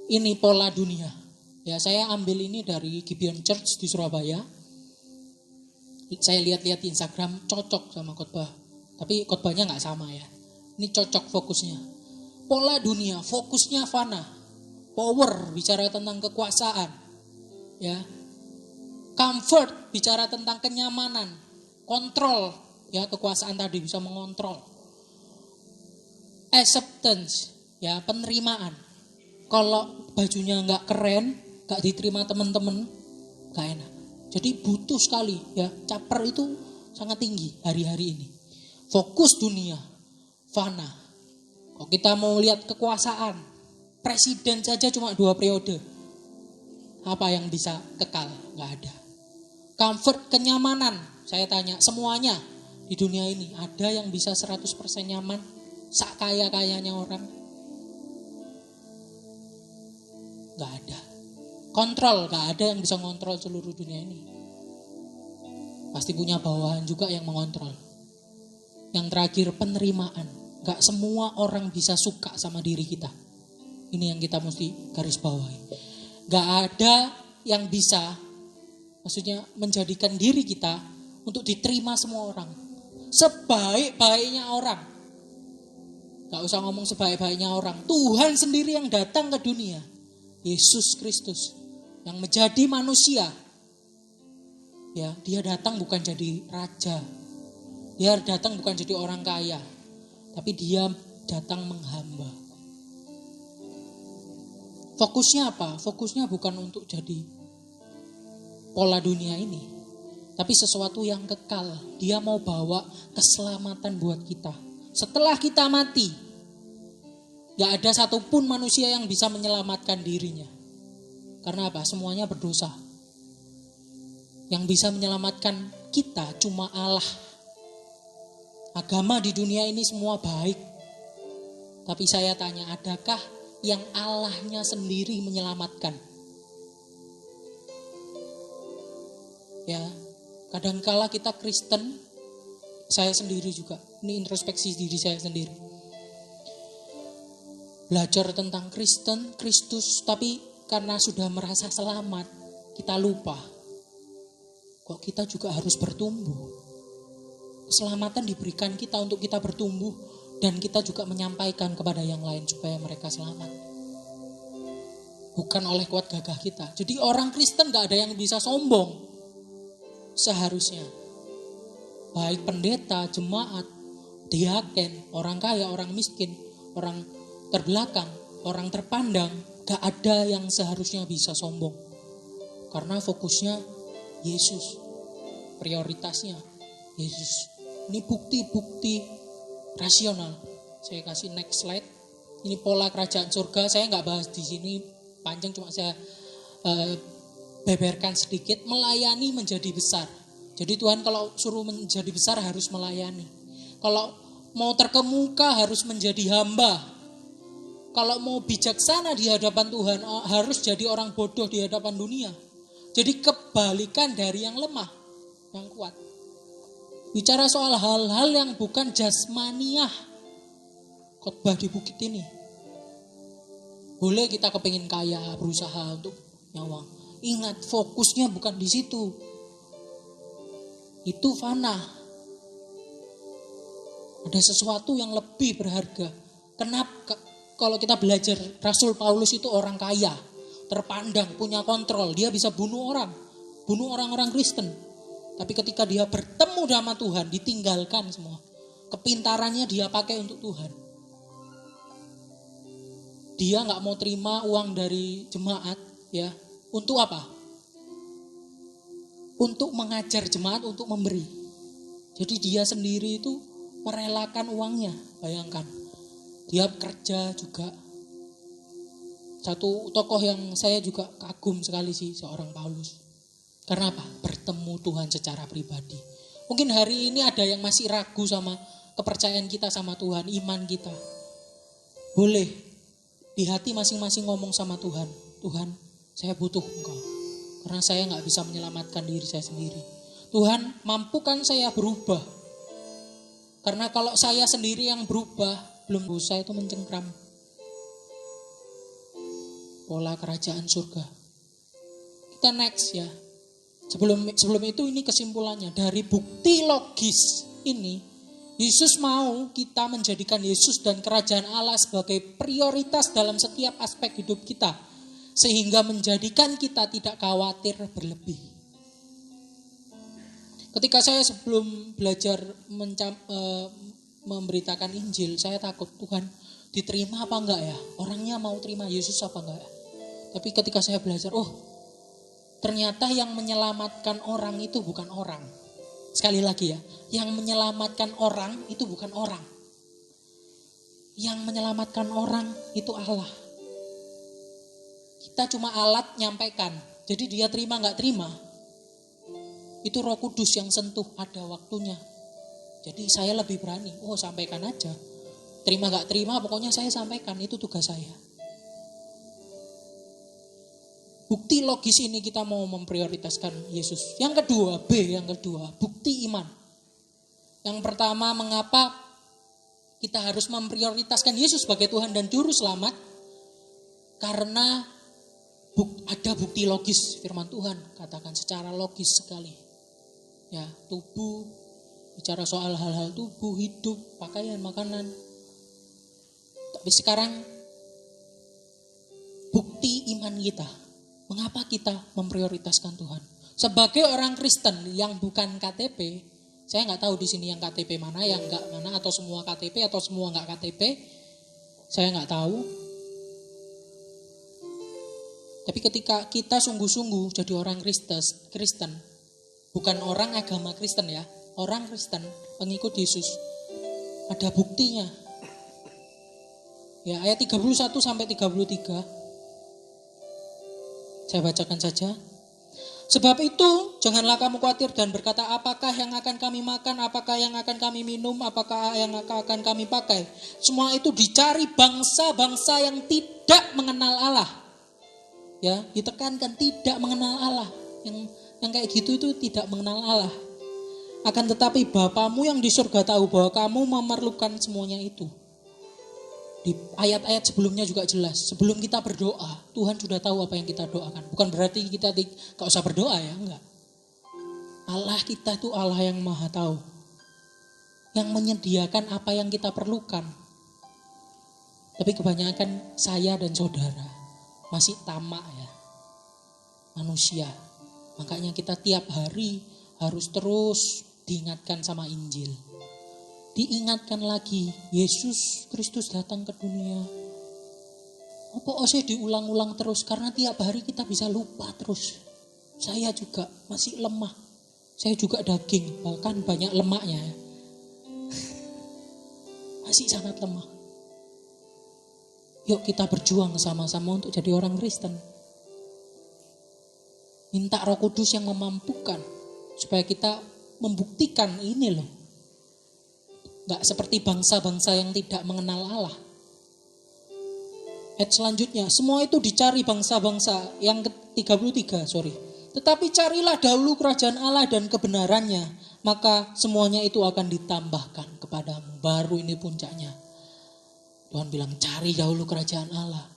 Ini pola dunia. Ya, saya ambil ini dari Gibeon Church di Surabaya. Saya lihat-lihat di Instagram cocok sama khotbah. Tapi khotbahnya nggak sama ya. Ini cocok fokusnya. Pola dunia, fokusnya fana. Power, bicara tentang kekuasaan. Ya, comfort bicara tentang kenyamanan, kontrol, ya kekuasaan tadi bisa mengontrol. Acceptance, ya penerimaan. Kalau bajunya nggak keren, nggak diterima teman-teman, nggak enak. Jadi butuh sekali, ya caper itu sangat tinggi hari-hari ini. Fokus dunia, fana. Kalau kita mau lihat kekuasaan, presiden saja cuma 2 periode. Apa yang bisa kekal? Gak ada. Comfort, kenyamanan. Saya tanya, semuanya di dunia ini ada yang bisa 100% nyaman? Sak kaya-kayanya orang? Gak ada. Kontrol, gak ada yang bisa ngontrol seluruh dunia ini. Pasti punya bawahan juga yang mengontrol. Yang terakhir, penerimaan. Gak semua orang bisa suka sama diri kita. Ini yang kita mesti garis bawahi. Gak ada yang bisa, maksudnya menjadikan diri kita untuk diterima semua orang. Sebaik-baiknya orang. Gak usah ngomong sebaik-baiknya orang. Tuhan sendiri yang datang ke dunia. Yesus Kristus. Yang menjadi manusia. Ya, dia datang bukan jadi raja. Dia datang bukan jadi orang kaya. Tapi dia datang menghamba. Fokusnya apa? Fokusnya bukan untuk jadi pola dunia ini. tapi sesuatu yang kekal. Dia mau bawa keselamatan buat kita. Setelah kita mati, gak ada satupun manusia yang bisa menyelamatkan dirinya. Karena apa? Semuanya berdosa. Yang bisa menyelamatkan kita cuma Allah. Agama di dunia ini semua baik. Tapi saya tanya, adakah yang Allahnya sendiri menyelamatkan? Ya, kadangkala kita Kristen, saya sendiri juga, ini introspeksi diri saya sendiri. Belajar tentang Kristen, Kristus, tapi karena sudah merasa selamat, kita lupa. Kok kita juga harus bertumbuh. Keselamatan diberikan kita untuk kita bertumbuh, dan kita juga menyampaikan kepada yang lain supaya mereka selamat. Bukan oleh kuat gagah kita. Jadi orang Kristen gak ada yang bisa sombong. Seharusnya baik pendeta, jemaat, diaken, orang kaya, orang miskin, orang terbelakang, orang terpandang, gak ada yang seharusnya bisa sombong. Karena fokusnya Yesus, prioritasnya Yesus. Ini bukti-bukti rasional. Saya kasih next slide. Ini pola kerajaan surga. Saya gak bahas di sini panjang, cuma saya beberkan sedikit. Melayani menjadi besar. Jadi Tuhan kalau suruh menjadi besar harus melayani. Kalau mau terkemuka harus menjadi hamba. Kalau mau bijaksana di hadapan Tuhan harus jadi orang bodoh di hadapan dunia. Jadi kebalikan dari yang lemah, yang kuat. Bicara soal hal-hal yang bukan jasmaniah. Khotbah di bukit ini. Boleh kita kepingin kaya, berusaha untuk nyawang. Ingat, fokusnya bukan di situ. Itu fana. Ada sesuatu yang lebih berharga. Kenapa? Kalau kita belajar, Rasul Paulus itu orang kaya, terpandang, punya kontrol. Dia bisa bunuh orang, bunuh orang-orang Kristen. Tapi ketika dia bertemu sama Tuhan, ditinggalkan semua. Kepintarannya dia pakai untuk Tuhan. Dia gak mau terima uang dari jemaat, ya. Untuk apa? Untuk mengajar jemaat, untuk memberi. Jadi dia sendiri itu merelakan uangnya, bayangkan. Dia kerja juga. Satu tokoh yang saya juga kagum sekali sih, seorang Paulus. Karena apa? Bertemu Tuhan secara pribadi. Mungkin hari ini ada yang masih ragu sama kepercayaan kita sama Tuhan, iman kita. Boleh di hati masing-masing ngomong sama Tuhan. Tuhan, saya butuh Engkau. Karena saya gak bisa menyelamatkan diri saya sendiri. Tuhan, mampukan saya berubah. Karena kalau saya sendiri yang berubah, belum bisa itu mencengkram. Pola kerajaan surga. Kita next ya. Sebelum itu ini kesimpulannya. Dari bukti logis ini, Yesus mau kita menjadikan Yesus dan kerajaan Allah sebagai prioritas dalam setiap aspek hidup kita. Sehingga menjadikan kita tidak khawatir berlebih. Ketika saya sebelum belajar memberitakan Injil, saya takut, Tuhan diterima apa enggak ya? Orangnya mau terima Yesus apa enggak ya? Tapi ketika saya belajar, ternyata yang menyelamatkan orang itu bukan orang. Sekali lagi ya, yang menyelamatkan orang itu bukan orang. Yang menyelamatkan orang itu Allah. Kita cuma alat nyampaikan. Jadi dia terima gak terima, itu Roh Kudus yang sentuh pada waktunya. Jadi saya lebih berani, sampaikan aja. Terima gak terima, pokoknya saya sampaikan, itu tugas saya. Bukti logis ini kita mau memprioritaskan Yesus. Yang kedua, bukti iman. Yang pertama, mengapa kita harus memprioritaskan Yesus sebagai Tuhan dan Juru Selamat? Karena ada bukti logis firman Tuhan, katakan secara logis sekali. Ya, tubuh, bicara soal hal-hal tubuh, hidup, pakaian, makanan. Tapi sekarang bukti iman kita. Mengapa kita memprioritaskan Tuhan? Sebagai orang Kristen yang bukan KTP, saya nggak tahu di sini yang KTP mana, yang nggak mana, atau semua KTP atau semua nggak KTP, saya nggak tahu. Tapi ketika kita sungguh-sungguh jadi orang Kristen, bukan orang agama Kristen ya, orang Kristen, pengikut Yesus. Ada buktinya. Ya, ayat 31 sampai 33. Saya bacakan saja. Sebab itu, janganlah kamu khawatir dan berkata, apakah yang akan kami makan, apakah yang akan kami minum, apakah yang akan kami pakai. Semua itu dicari bangsa-bangsa yang tidak mengenal Allah. Ya, ditekankan tidak mengenal Allah. Yang kayak gitu itu tidak mengenal Allah. Akan tetapi Bapamu yang di surga tahu bahwa kamu memerlukan semuanya itu. Di ayat-ayat sebelumnya juga jelas. Sebelum kita berdoa, Tuhan sudah tahu apa yang kita doakan. Bukan berarti kita gak usah berdoa ya, enggak. Allah kita itu Allah yang maha tahu. Yang menyediakan apa yang kita perlukan. Tapi kebanyakan saya dan saudara masih tamak ya. Manusia. Makanya kita tiap hari harus terus diingatkan sama Injil. Diingatkan lagi, Yesus Kristus datang ke dunia. Apa sih diulang-ulang terus? Karena tiap hari kita bisa lupa terus. Saya juga masih lemah. Saya juga daging, bahkan banyak lemaknya. Masih sangat lemah. Yuk kita berjuang sama-sama untuk jadi orang Kristen. Minta Roh Kudus yang memampukan. Supaya kita membuktikan ini loh. Gak seperti bangsa-bangsa yang tidak mengenal Allah. Ayat selanjutnya, semua itu dicari bangsa-bangsa yang ke-33, Tetapi carilah dahulu kerajaan Allah dan kebenarannya, maka semuanya itu akan ditambahkan kepadamu. Baru ini puncaknya. Tuhan bilang cari dahulu kerajaan Allah.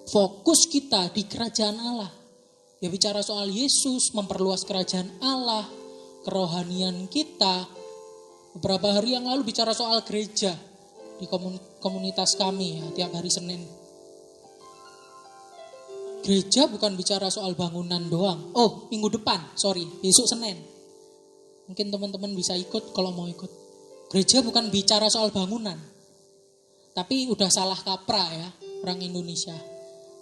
Fokus kita di kerajaan Allah. Ya bicara soal Yesus, memperluas kerajaan Allah, kerohanian kita. Beberapa hari yang lalu bicara soal gereja di komunitas kami ya, tiap hari Senin. Gereja bukan bicara soal bangunan doang. Oh, minggu depan, besok Senin. Mungkin teman-teman bisa ikut kalau mau ikut. Gereja bukan bicara soal bangunan. Tapi udah salah kaprah ya orang Indonesia.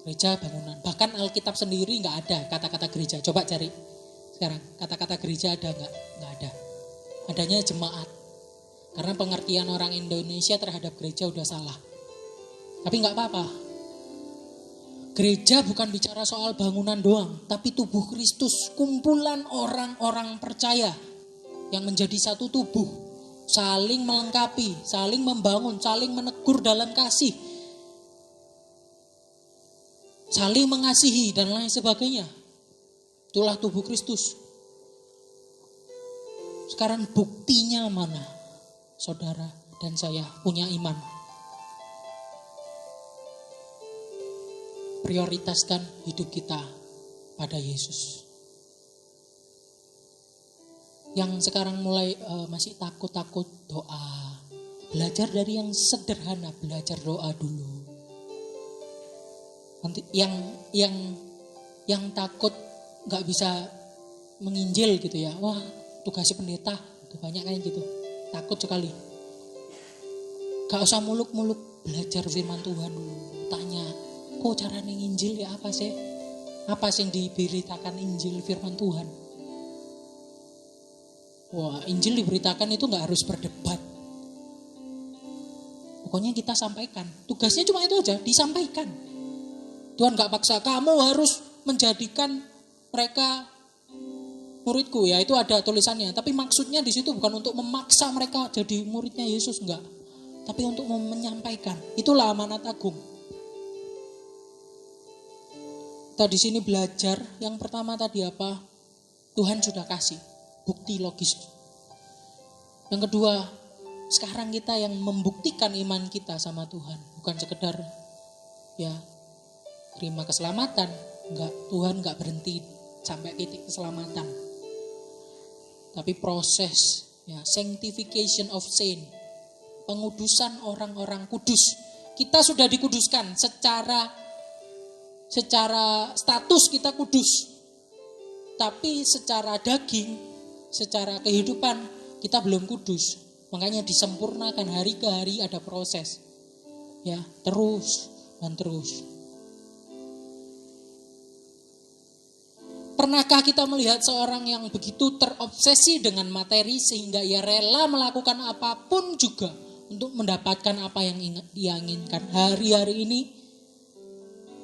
Gereja bangunan. Bahkan Alkitab sendiri nggak ada kata-kata gereja. Coba cari sekarang kata-kata gereja ada nggak? Nggak ada. Adanya jemaat. Karena pengertian orang Indonesia terhadap gereja udah salah. Tapi nggak apa-apa. Gereja bukan bicara soal bangunan doang, tapi tubuh Kristus, kumpulan orang-orang percaya yang menjadi satu tubuh, saling melengkapi, saling membangun, saling menegur dalam kasih, saling mengasihi dan lain sebagainya. Itulah tubuh Kristus. Sekarang buktinya mana? Saudara dan saya punya iman. Prioritaskan hidup kita pada Yesus. Yang sekarang mulai masih takut-takut doa. Belajar dari yang sederhana, belajar doa dulu. Nanti yang takut nggak bisa menginjil gitu ya. Wah, tugasnya pendeta, itu banyak kayak gitu. Takut sekali. Gak usah muluk-muluk, belajar firman Tuhan dulu. Tanya, kok cara nginjil ya apa sih? Apa sih yang diberitakan Injil firman Tuhan? Wah, Injil diberitakan itu gak harus berdebat. Pokoknya kita sampaikan. Tugasnya cuma itu aja, disampaikan. Tuhan gak paksa, kamu harus menjadikan mereka muridku, ya itu ada tulisannya. Tapi maksudnya di situ bukan untuk memaksa mereka jadi muridnya Yesus, enggak. Tapi untuk menyampaikan. Itulah amanat agung. Kita di sini belajar. Yang pertama tadi apa? Tuhan sudah kasih bukti logis. Yang kedua, sekarang kita yang membuktikan iman kita sama Tuhan, bukan sekedar ya terima keselamatan. Enggak, Tuhan enggak berhenti sampai titik keselamatan. Tapi proses ya, sanctification of saint, pengudusan orang-orang kudus. Kita sudah dikuduskan secara status kita kudus. Tapi secara daging, secara kehidupan kita belum kudus. Makanya disempurnakan hari ke hari ada proses. Ya, terus dan terus. Pernahkah kita melihat seorang yang begitu terobsesi dengan materi sehingga ia rela melakukan apapun juga untuk mendapatkan apa yang ia inginkan? Hari-hari ini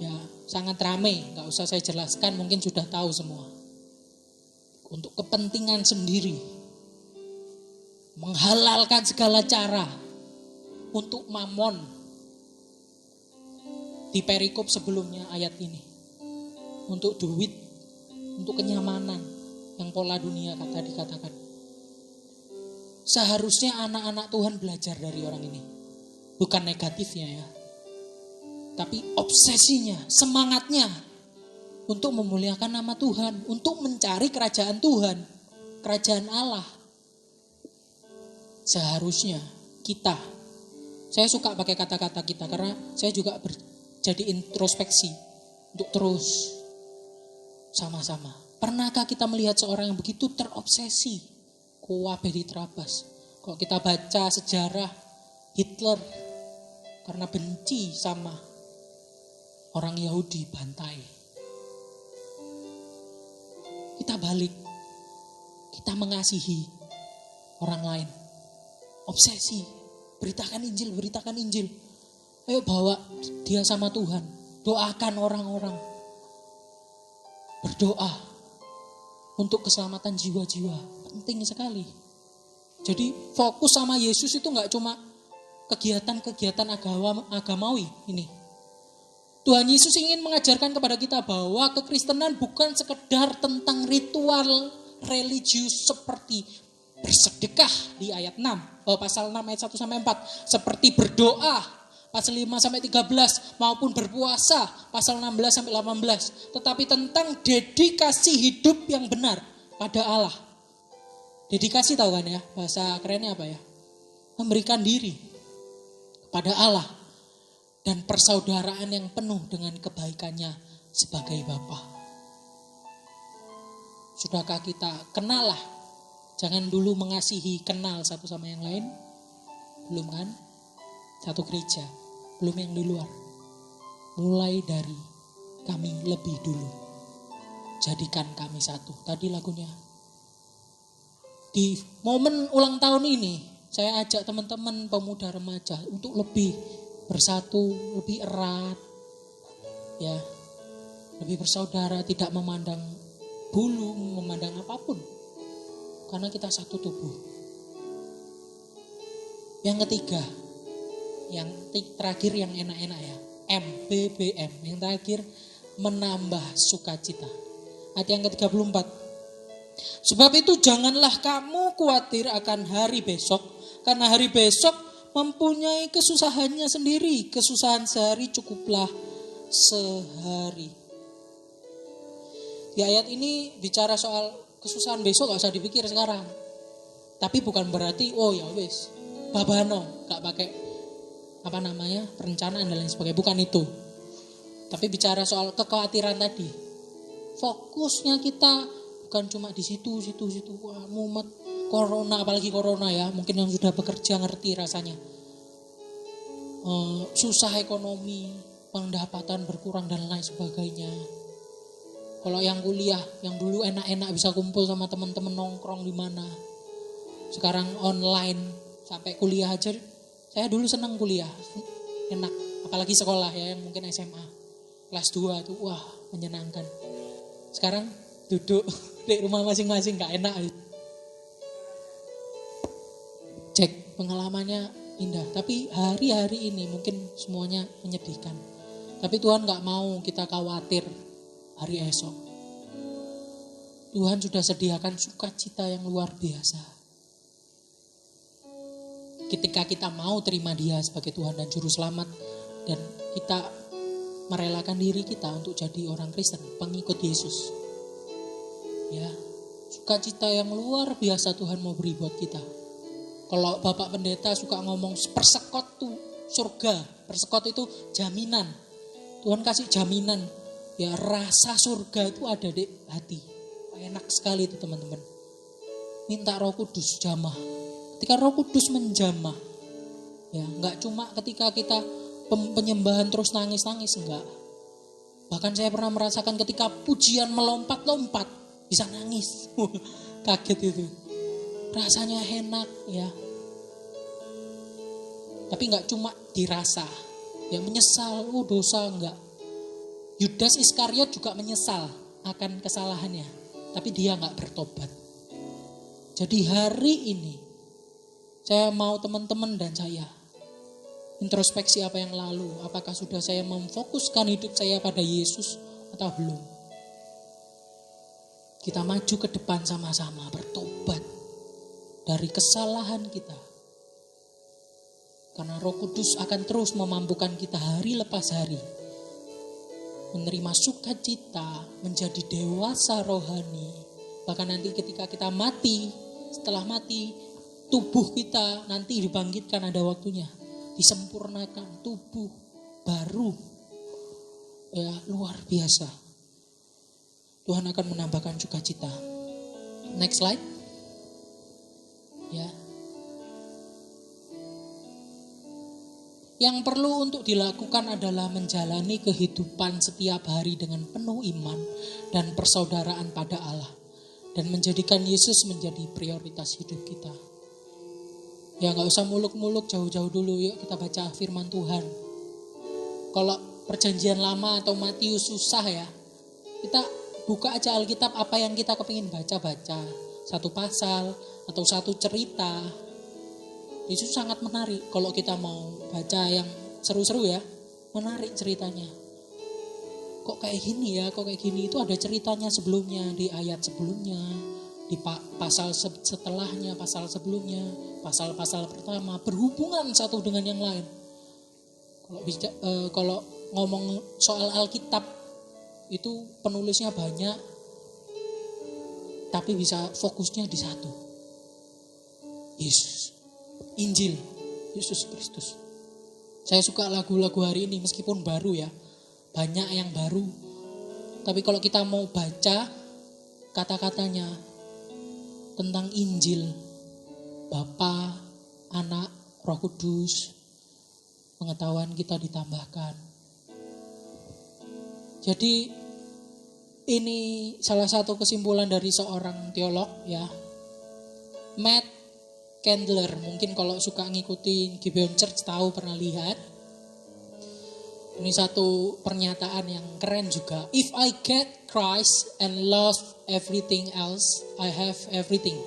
ya sangat ramai, gak usah saya jelaskan, mungkin sudah tahu semua. Untuk kepentingan sendiri, menghalalkan segala cara untuk mamon. Di perikop sebelumnya ayat ini, untuk duit, untuk kenyamanan yang pola dunia dikatakan. Seharusnya anak-anak Tuhan belajar dari orang ini. Bukan negatifnya ya, tapi obsesinya, semangatnya untuk memuliakan nama Tuhan, untuk mencari kerajaan Tuhan, kerajaan Allah. Seharusnya kita, saya suka pakai kata-kata kita karena saya juga jadi introspeksi untuk terus sama-sama. Pernahkah kita melihat seorang yang begitu terobsesi? Kuwabe diterabas. Kalau kita baca sejarah Hitler, karena benci sama orang Yahudi, bantai. Kita balik, kita mengasihi orang lain. Obsesi, beritakan Injil. Ayo bawa dia sama Tuhan, doakan orang-orang. Berdoa untuk keselamatan jiwa-jiwa, penting sekali. Jadi fokus sama Yesus itu gak cuma kegiatan-kegiatan agamawi ini. Tuhan Yesus ingin mengajarkan kepada kita bahwa kekristenan bukan sekedar tentang ritual religius seperti bersedekah di ayat 6, pasal 6 ayat 1 sampai 4, seperti berdoa pasal 5 sampai 13 maupun berpuasa pasal 16 sampai 18, tetapi tentang dedikasi hidup yang benar pada Allah. Dedikasi tahu kan ya, bahasa kerennya apa ya? Memberikan diri pada Allah dan persaudaraan yang penuh dengan kebaikannya sebagai Bapa. Sudahkah kita kenal lah? Jangan dulu mengasihi, kenal satu sama yang lain. Belum kan? Satu gereja, belum yang di luar. Mulai dari kami lebih dulu. Jadikan kami satu. Tadi lagunya. Di momen ulang tahun ini, saya ajak teman-teman pemuda remaja untuk lebih bersatu, lebih erat. Ya. Lebih bersaudara, tidak memandang bulu, memandang apapun. Karena kita satu tubuh. Yang ketiga, yang terakhir yang enak-enak ya, MBBM, yang terakhir menambah sukacita. Ayat yang ke-34. Sebab itu janganlah kamu khawatir akan hari besok, karena hari besok mempunyai kesusahannya sendiri. Kesusahan sehari cukuplah sehari. Di ayat ini bicara soal kesusahan besok, gak usah dipikir sekarang. Tapi bukan berarti oh ya wis babano, gak pakai perencanaan dan lain sebagainya, bukan itu. Tapi bicara soal kekhawatiran tadi. Fokusnya kita bukan cuma di situ. Wah, mumet corona, apalagi corona ya. Mungkin yang sudah bekerja ngerti rasanya. Susah ekonomi, pendapatan berkurang dan lain sebagainya. Kalau yang kuliah, yang dulu enak-enak bisa kumpul sama teman-teman nongkrong di mana. Sekarang online, sampai kuliah aja. Saya dulu senang kuliah, enak. Apalagi sekolah ya, yang mungkin SMA. Kelas 2 itu, wah menyenangkan. Sekarang duduk di rumah masing-masing, gak enak. Cek, pengalamannya indah. Tapi hari-hari ini mungkin semuanya menyedihkan. Tapi Tuhan gak mau kita khawatir hari esok. Tuhan sudah sediakan sukacita yang luar biasa. Ketika kita mau terima Dia sebagai Tuhan dan Juru Selamat, dan kita merelakan diri kita untuk jadi orang Kristen, pengikut Yesus. Ya, sukacita yang luar biasa Tuhan mau beri buat kita. Kalau Bapak Pendeta suka ngomong persekot tuh surga, persekot itu jaminan. Tuhan kasih jaminan. Ya, rasa surga itu ada di hati. Enak sekali itu teman-teman. Minta Roh Kudus jamah. Ketika Roh Kudus menjamah, ya nggak cuma ketika kita penyembahan terus nangis-nangis, enggak. Bahkan saya pernah merasakan ketika pujian melompat-lompat, bisa nangis. Kaget itu. Rasanya enak ya. Tapi gak cuma dirasa. Yang menyesal, dosa enggak. Yudas Iskariot juga menyesal akan kesalahannya. Tapi dia gak bertobat. Jadi hari ini, saya mau teman-teman dan saya introspeksi apa yang lalu. Apakah sudah saya memfokuskan hidup saya pada Yesus atau belum? Kita maju ke depan sama-sama bertobat dari kesalahan kita. Karena Roh Kudus akan terus memampukan kita hari lepas hari. Menerima sukacita, menjadi dewasa rohani. Bahkan nanti ketika kita mati, setelah mati, tubuh kita nanti dibangkitkan, ada waktunya. Disempurnakan, tubuh baru. Ya, luar biasa. Tuhan akan menambahkan sukacita. Next slide. Ya. Yang perlu untuk dilakukan adalah menjalani kehidupan setiap hari dengan penuh iman dan persaudaraan pada Allah. Dan menjadikan Yesus menjadi prioritas hidup kita. Ya gak usah muluk-muluk, jauh-jauh dulu. Yuk kita baca firman Tuhan. Kalau perjanjian lama atau Matius susah ya. Kita buka aja Alkitab, apa yang kita kepingin baca-baca. Satu pasal atau satu cerita. Itu sangat menarik kalau kita mau baca yang seru-seru ya. Menarik ceritanya. Kok kayak gini ya, kok kayak gini. Itu ada ceritanya sebelumnya, di ayat sebelumnya, di pasal setelahnya, pasal sebelumnya, pasal-pasal pertama. Berhubungan satu dengan yang lain. Kalau ngomong soal Alkitab, itu penulisnya banyak, tapi bisa fokusnya di satu. Yesus. Injil Yesus Kristus. Saya suka lagu-lagu hari ini meskipun baru ya. Banyak yang baru. Tapi kalau kita mau baca kata-katanya tentang Injil, Bapa, Anak, Roh Kudus, pengetahuan kita ditambahkan. Jadi ini salah satu kesimpulan dari seorang teolog ya. Matt Candler, mungkin kalau suka ngikutin Gibeon Church tahu, pernah lihat. Ini satu pernyataan yang keren juga. If I get Christ and lost everything else, I have everything.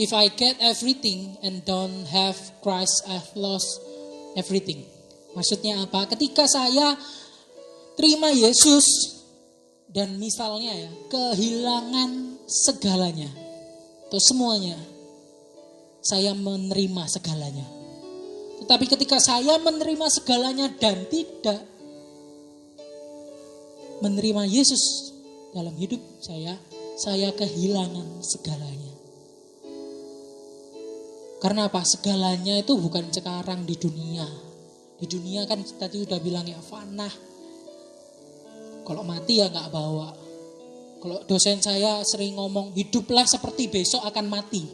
If I get everything and don't have Christ, I've lost everything. Maksudnya apa? Ketika saya terima Yesus dan misalnya ya, kehilangan segalanya atau semuanya, saya menerima segalanya. Tetapi ketika saya menerima segalanya dan tidak menerima Yesus dalam hidup saya kehilangan segalanya. Karena apa? Segalanya itu bukan sekarang di dunia. Di dunia kan tadi udah bilang ya fana. Kalau mati ya gak bawa. Kalau dosen saya sering ngomong, hiduplah seperti besok akan mati.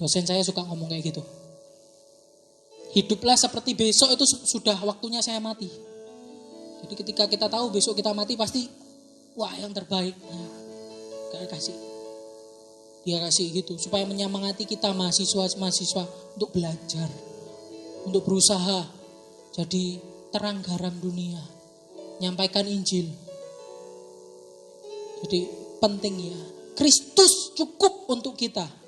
Dosen saya suka ngomong kayak gitu. Hiduplah seperti besok itu sudah waktunya saya mati. Jadi ketika kita tahu besok kita mati pasti wah yang terbaik. Nah, dia kasih gitu supaya menyemangati kita mahasiswa untuk belajar, untuk berusaha jadi terang garam dunia, nyampaikan Injil. Jadi penting ya, Kristus cukup untuk kita.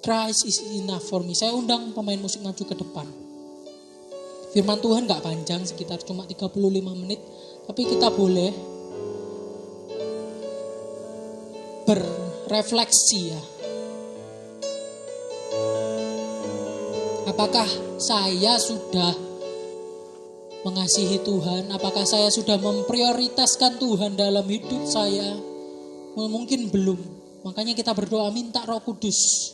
Christ is enough for me. Saya undang pemain musik maju ke depan. Firman Tuhan gak panjang, sekitar cuma 35 menit. Tapi kita boleh berrefleksi ya. Apakah saya sudah mengasihi Tuhan? Apakah saya sudah memprioritaskan Tuhan dalam hidup saya? Mungkin belum. Makanya kita berdoa minta Roh Kudus.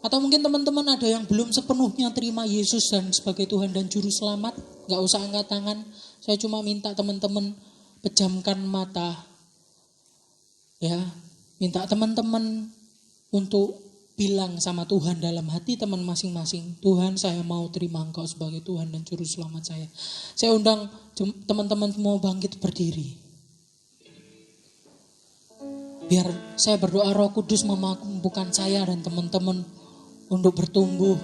Atau mungkin teman-teman ada yang belum sepenuhnya terima Yesus dan sebagai Tuhan dan Juru Selamat. Gak usah angkat tangan. Saya cuma minta teman-teman pejamkan mata. Ya, minta teman-teman untuk bilang sama Tuhan dalam hati teman masing-masing, Tuhan saya mau terima Engkau sebagai Tuhan dan Juru Selamat saya. Saya undang teman-teman semua bangkit berdiri. Biar saya berdoa Roh Kudus memampukan saya dan teman-teman untuk bertumbuh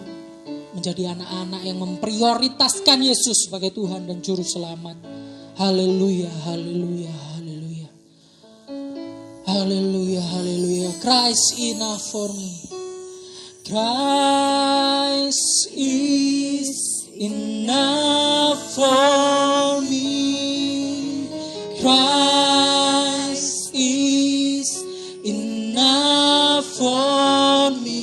menjadi anak-anak yang memprioritaskan Yesus sebagai Tuhan dan Juru Selamat. Haleluya, haleluya, haleluya. Haleluya, haleluya. Christ enough for me. Christ is enough for me. Christ is enough for me.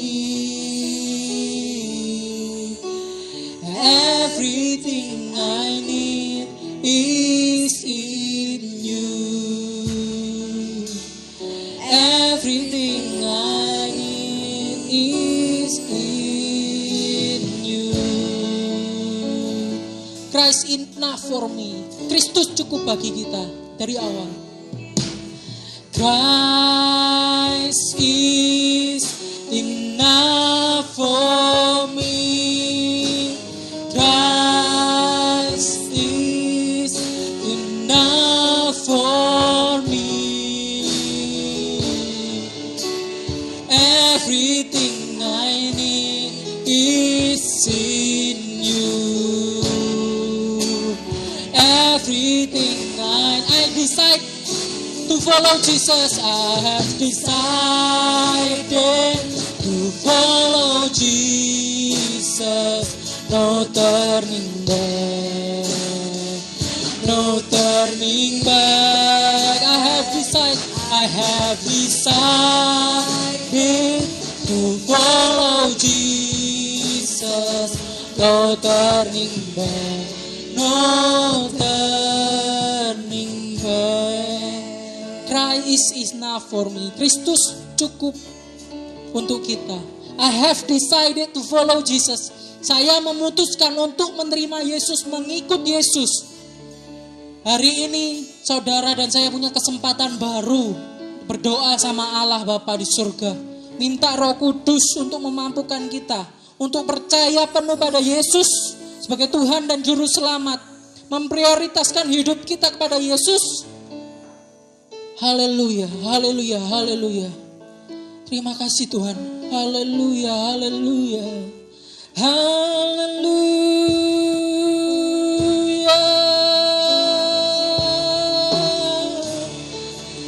Everything I need is in you. Everything I need is in you. Christ enough for me. Kristus cukup bagi kita dari awal. Christ is enough for me. Christ is enough for me. Everything I need is in you. Everything I decide to follow Jesus. I have decided to follow Jesus. No turning back. No turning back. I have decided to follow Jesus. No turning back. No turning back. Christ is enough for me. Kristus cukup untuk kita. I have decided to follow Jesus. Saya memutuskan untuk menerima Yesus, mengikut Yesus. Hari ini saudara dan saya punya kesempatan baru berdoa sama Allah Bapa di surga. Minta Roh Kudus untuk memampukan kita untuk percaya penuh pada Yesus sebagai Tuhan dan Juru Selamat. Memprioritaskan hidup kita kepada Yesus. Haleluya, haleluya, haleluya. Terima kasih Tuhan. Haleluya, haleluya. Haleluya.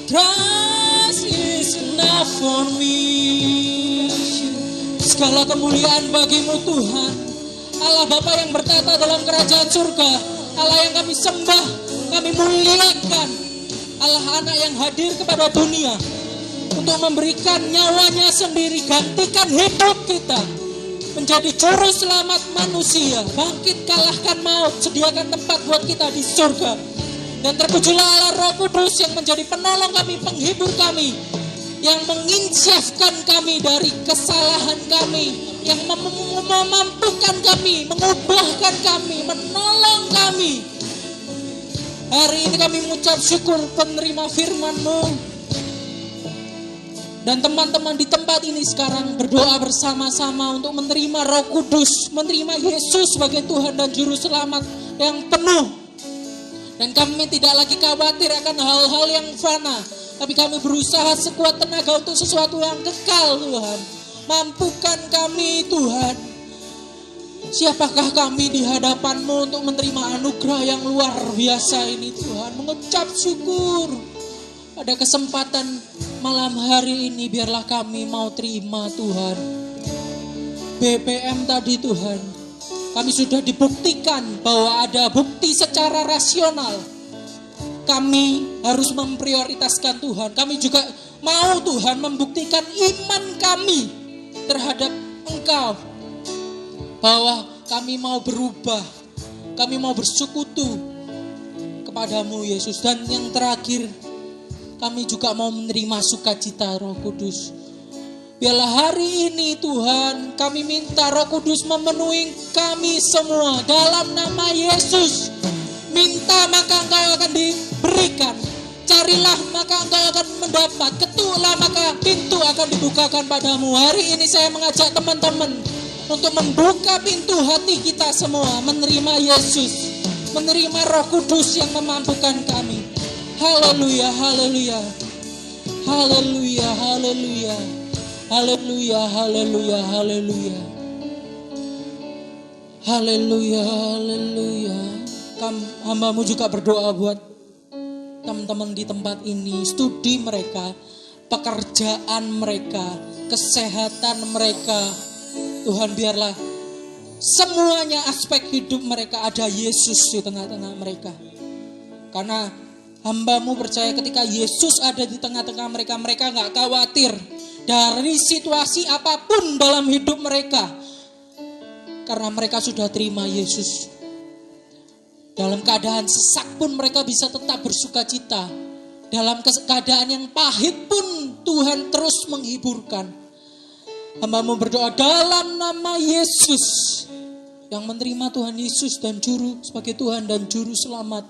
Christ is enough for me. Segala kemuliaan bagimu Tuhan. Allah Bapa yang bertata dalam kerajaan surga. Allah yang kami sembah, kami muliakan. Allah anak yang hadir kepada dunia untuk memberikan nyawanya sendiri, gantikan hidup kita menjadi juru selamat manusia. Bangkit, kalahkan maut, sediakan tempat buat kita di surga. Dan terpujilah Allah Roh Kudus yang menjadi penolong kami, penghibur kami, yang menginsyafkan kami dari kesalahan kami, yang memampukan kami, mengubahkan kami, menolong kami. Hari ini kami mengucap syukur penerima firman-Mu. Dan teman-teman di tempat ini sekarang berdoa bersama-sama untuk menerima Roh Kudus, menerima Yesus sebagai Tuhan dan Juru Selamat yang penuh. Dan kami tidak lagi khawatir akan hal-hal yang fana, tapi kami berusaha sekuat tenaga untuk sesuatu yang kekal Tuhan. Mampukan kami Tuhan. Siapakah kami di hadapan-Mu untuk menerima anugerah yang luar biasa ini Tuhan. Mengucap syukur. Pada kesempatan malam hari ini biarlah kami mau terima Tuhan. BBM tadi Tuhan. Kami sudah dibuktikan bahwa ada bukti secara rasional. Kami harus memprioritaskan Tuhan. Kami juga mau Tuhan membuktikan iman kami terhadap Engkau. Bahwa kami mau berubah, kami mau bersekutu kepadamu Yesus. Dan yang terakhir, kami juga mau menerima sukacita Roh Kudus. Biarlah hari ini Tuhan, kami minta Roh Kudus memenuhi kami semua dalam nama Yesus. Minta maka Engkau akan diberikan. Carilah maka engkau akan mendapat. Ketuklah maka pintu akan dibukakan padamu. Hari ini saya mengajak teman-teman untuk membuka pintu hati kita semua, menerima Yesus, menerima Roh Kudus yang memampukan kami. Haleluya, haleluya. Haleluya, haleluya. Haleluya, haleluya, haleluya. Haleluya, haleluya. Hamba-Mu juga berdoa buat teman-teman di tempat ini, studi mereka, pekerjaan mereka, kesehatan mereka. Tuhan, biarlah semuanya aspek hidup mereka ada Yesus di tengah-tengah mereka. Karena hamba-Mu percaya ketika Yesus ada di tengah-tengah mereka, mereka gak khawatir dari situasi apapun dalam hidup mereka. Karena mereka sudah terima Yesus. Dalam keadaan sesak pun mereka bisa tetap bersuka cita. Dalam keadaan yang pahit pun Tuhan terus menghiburkan. Hamba-Mu berdoa dalam nama Yesus, yang menerima Tuhan Yesus dan sebagai Tuhan dan Juru Selamat.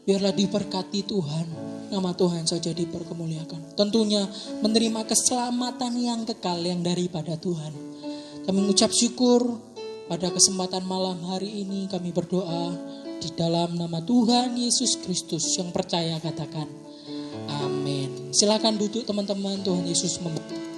Biarlah diberkati Tuhan, nama Tuhan saja diperkemuliakan. Tentunya menerima keselamatan yang kekal yang daripada Tuhan. Kami mengucap syukur pada kesempatan malam hari ini. Kami berdoa di dalam nama Tuhan Yesus Kristus. Yang percaya katakan amin. Silakan duduk teman-teman. Tuhan Yesus memberkati.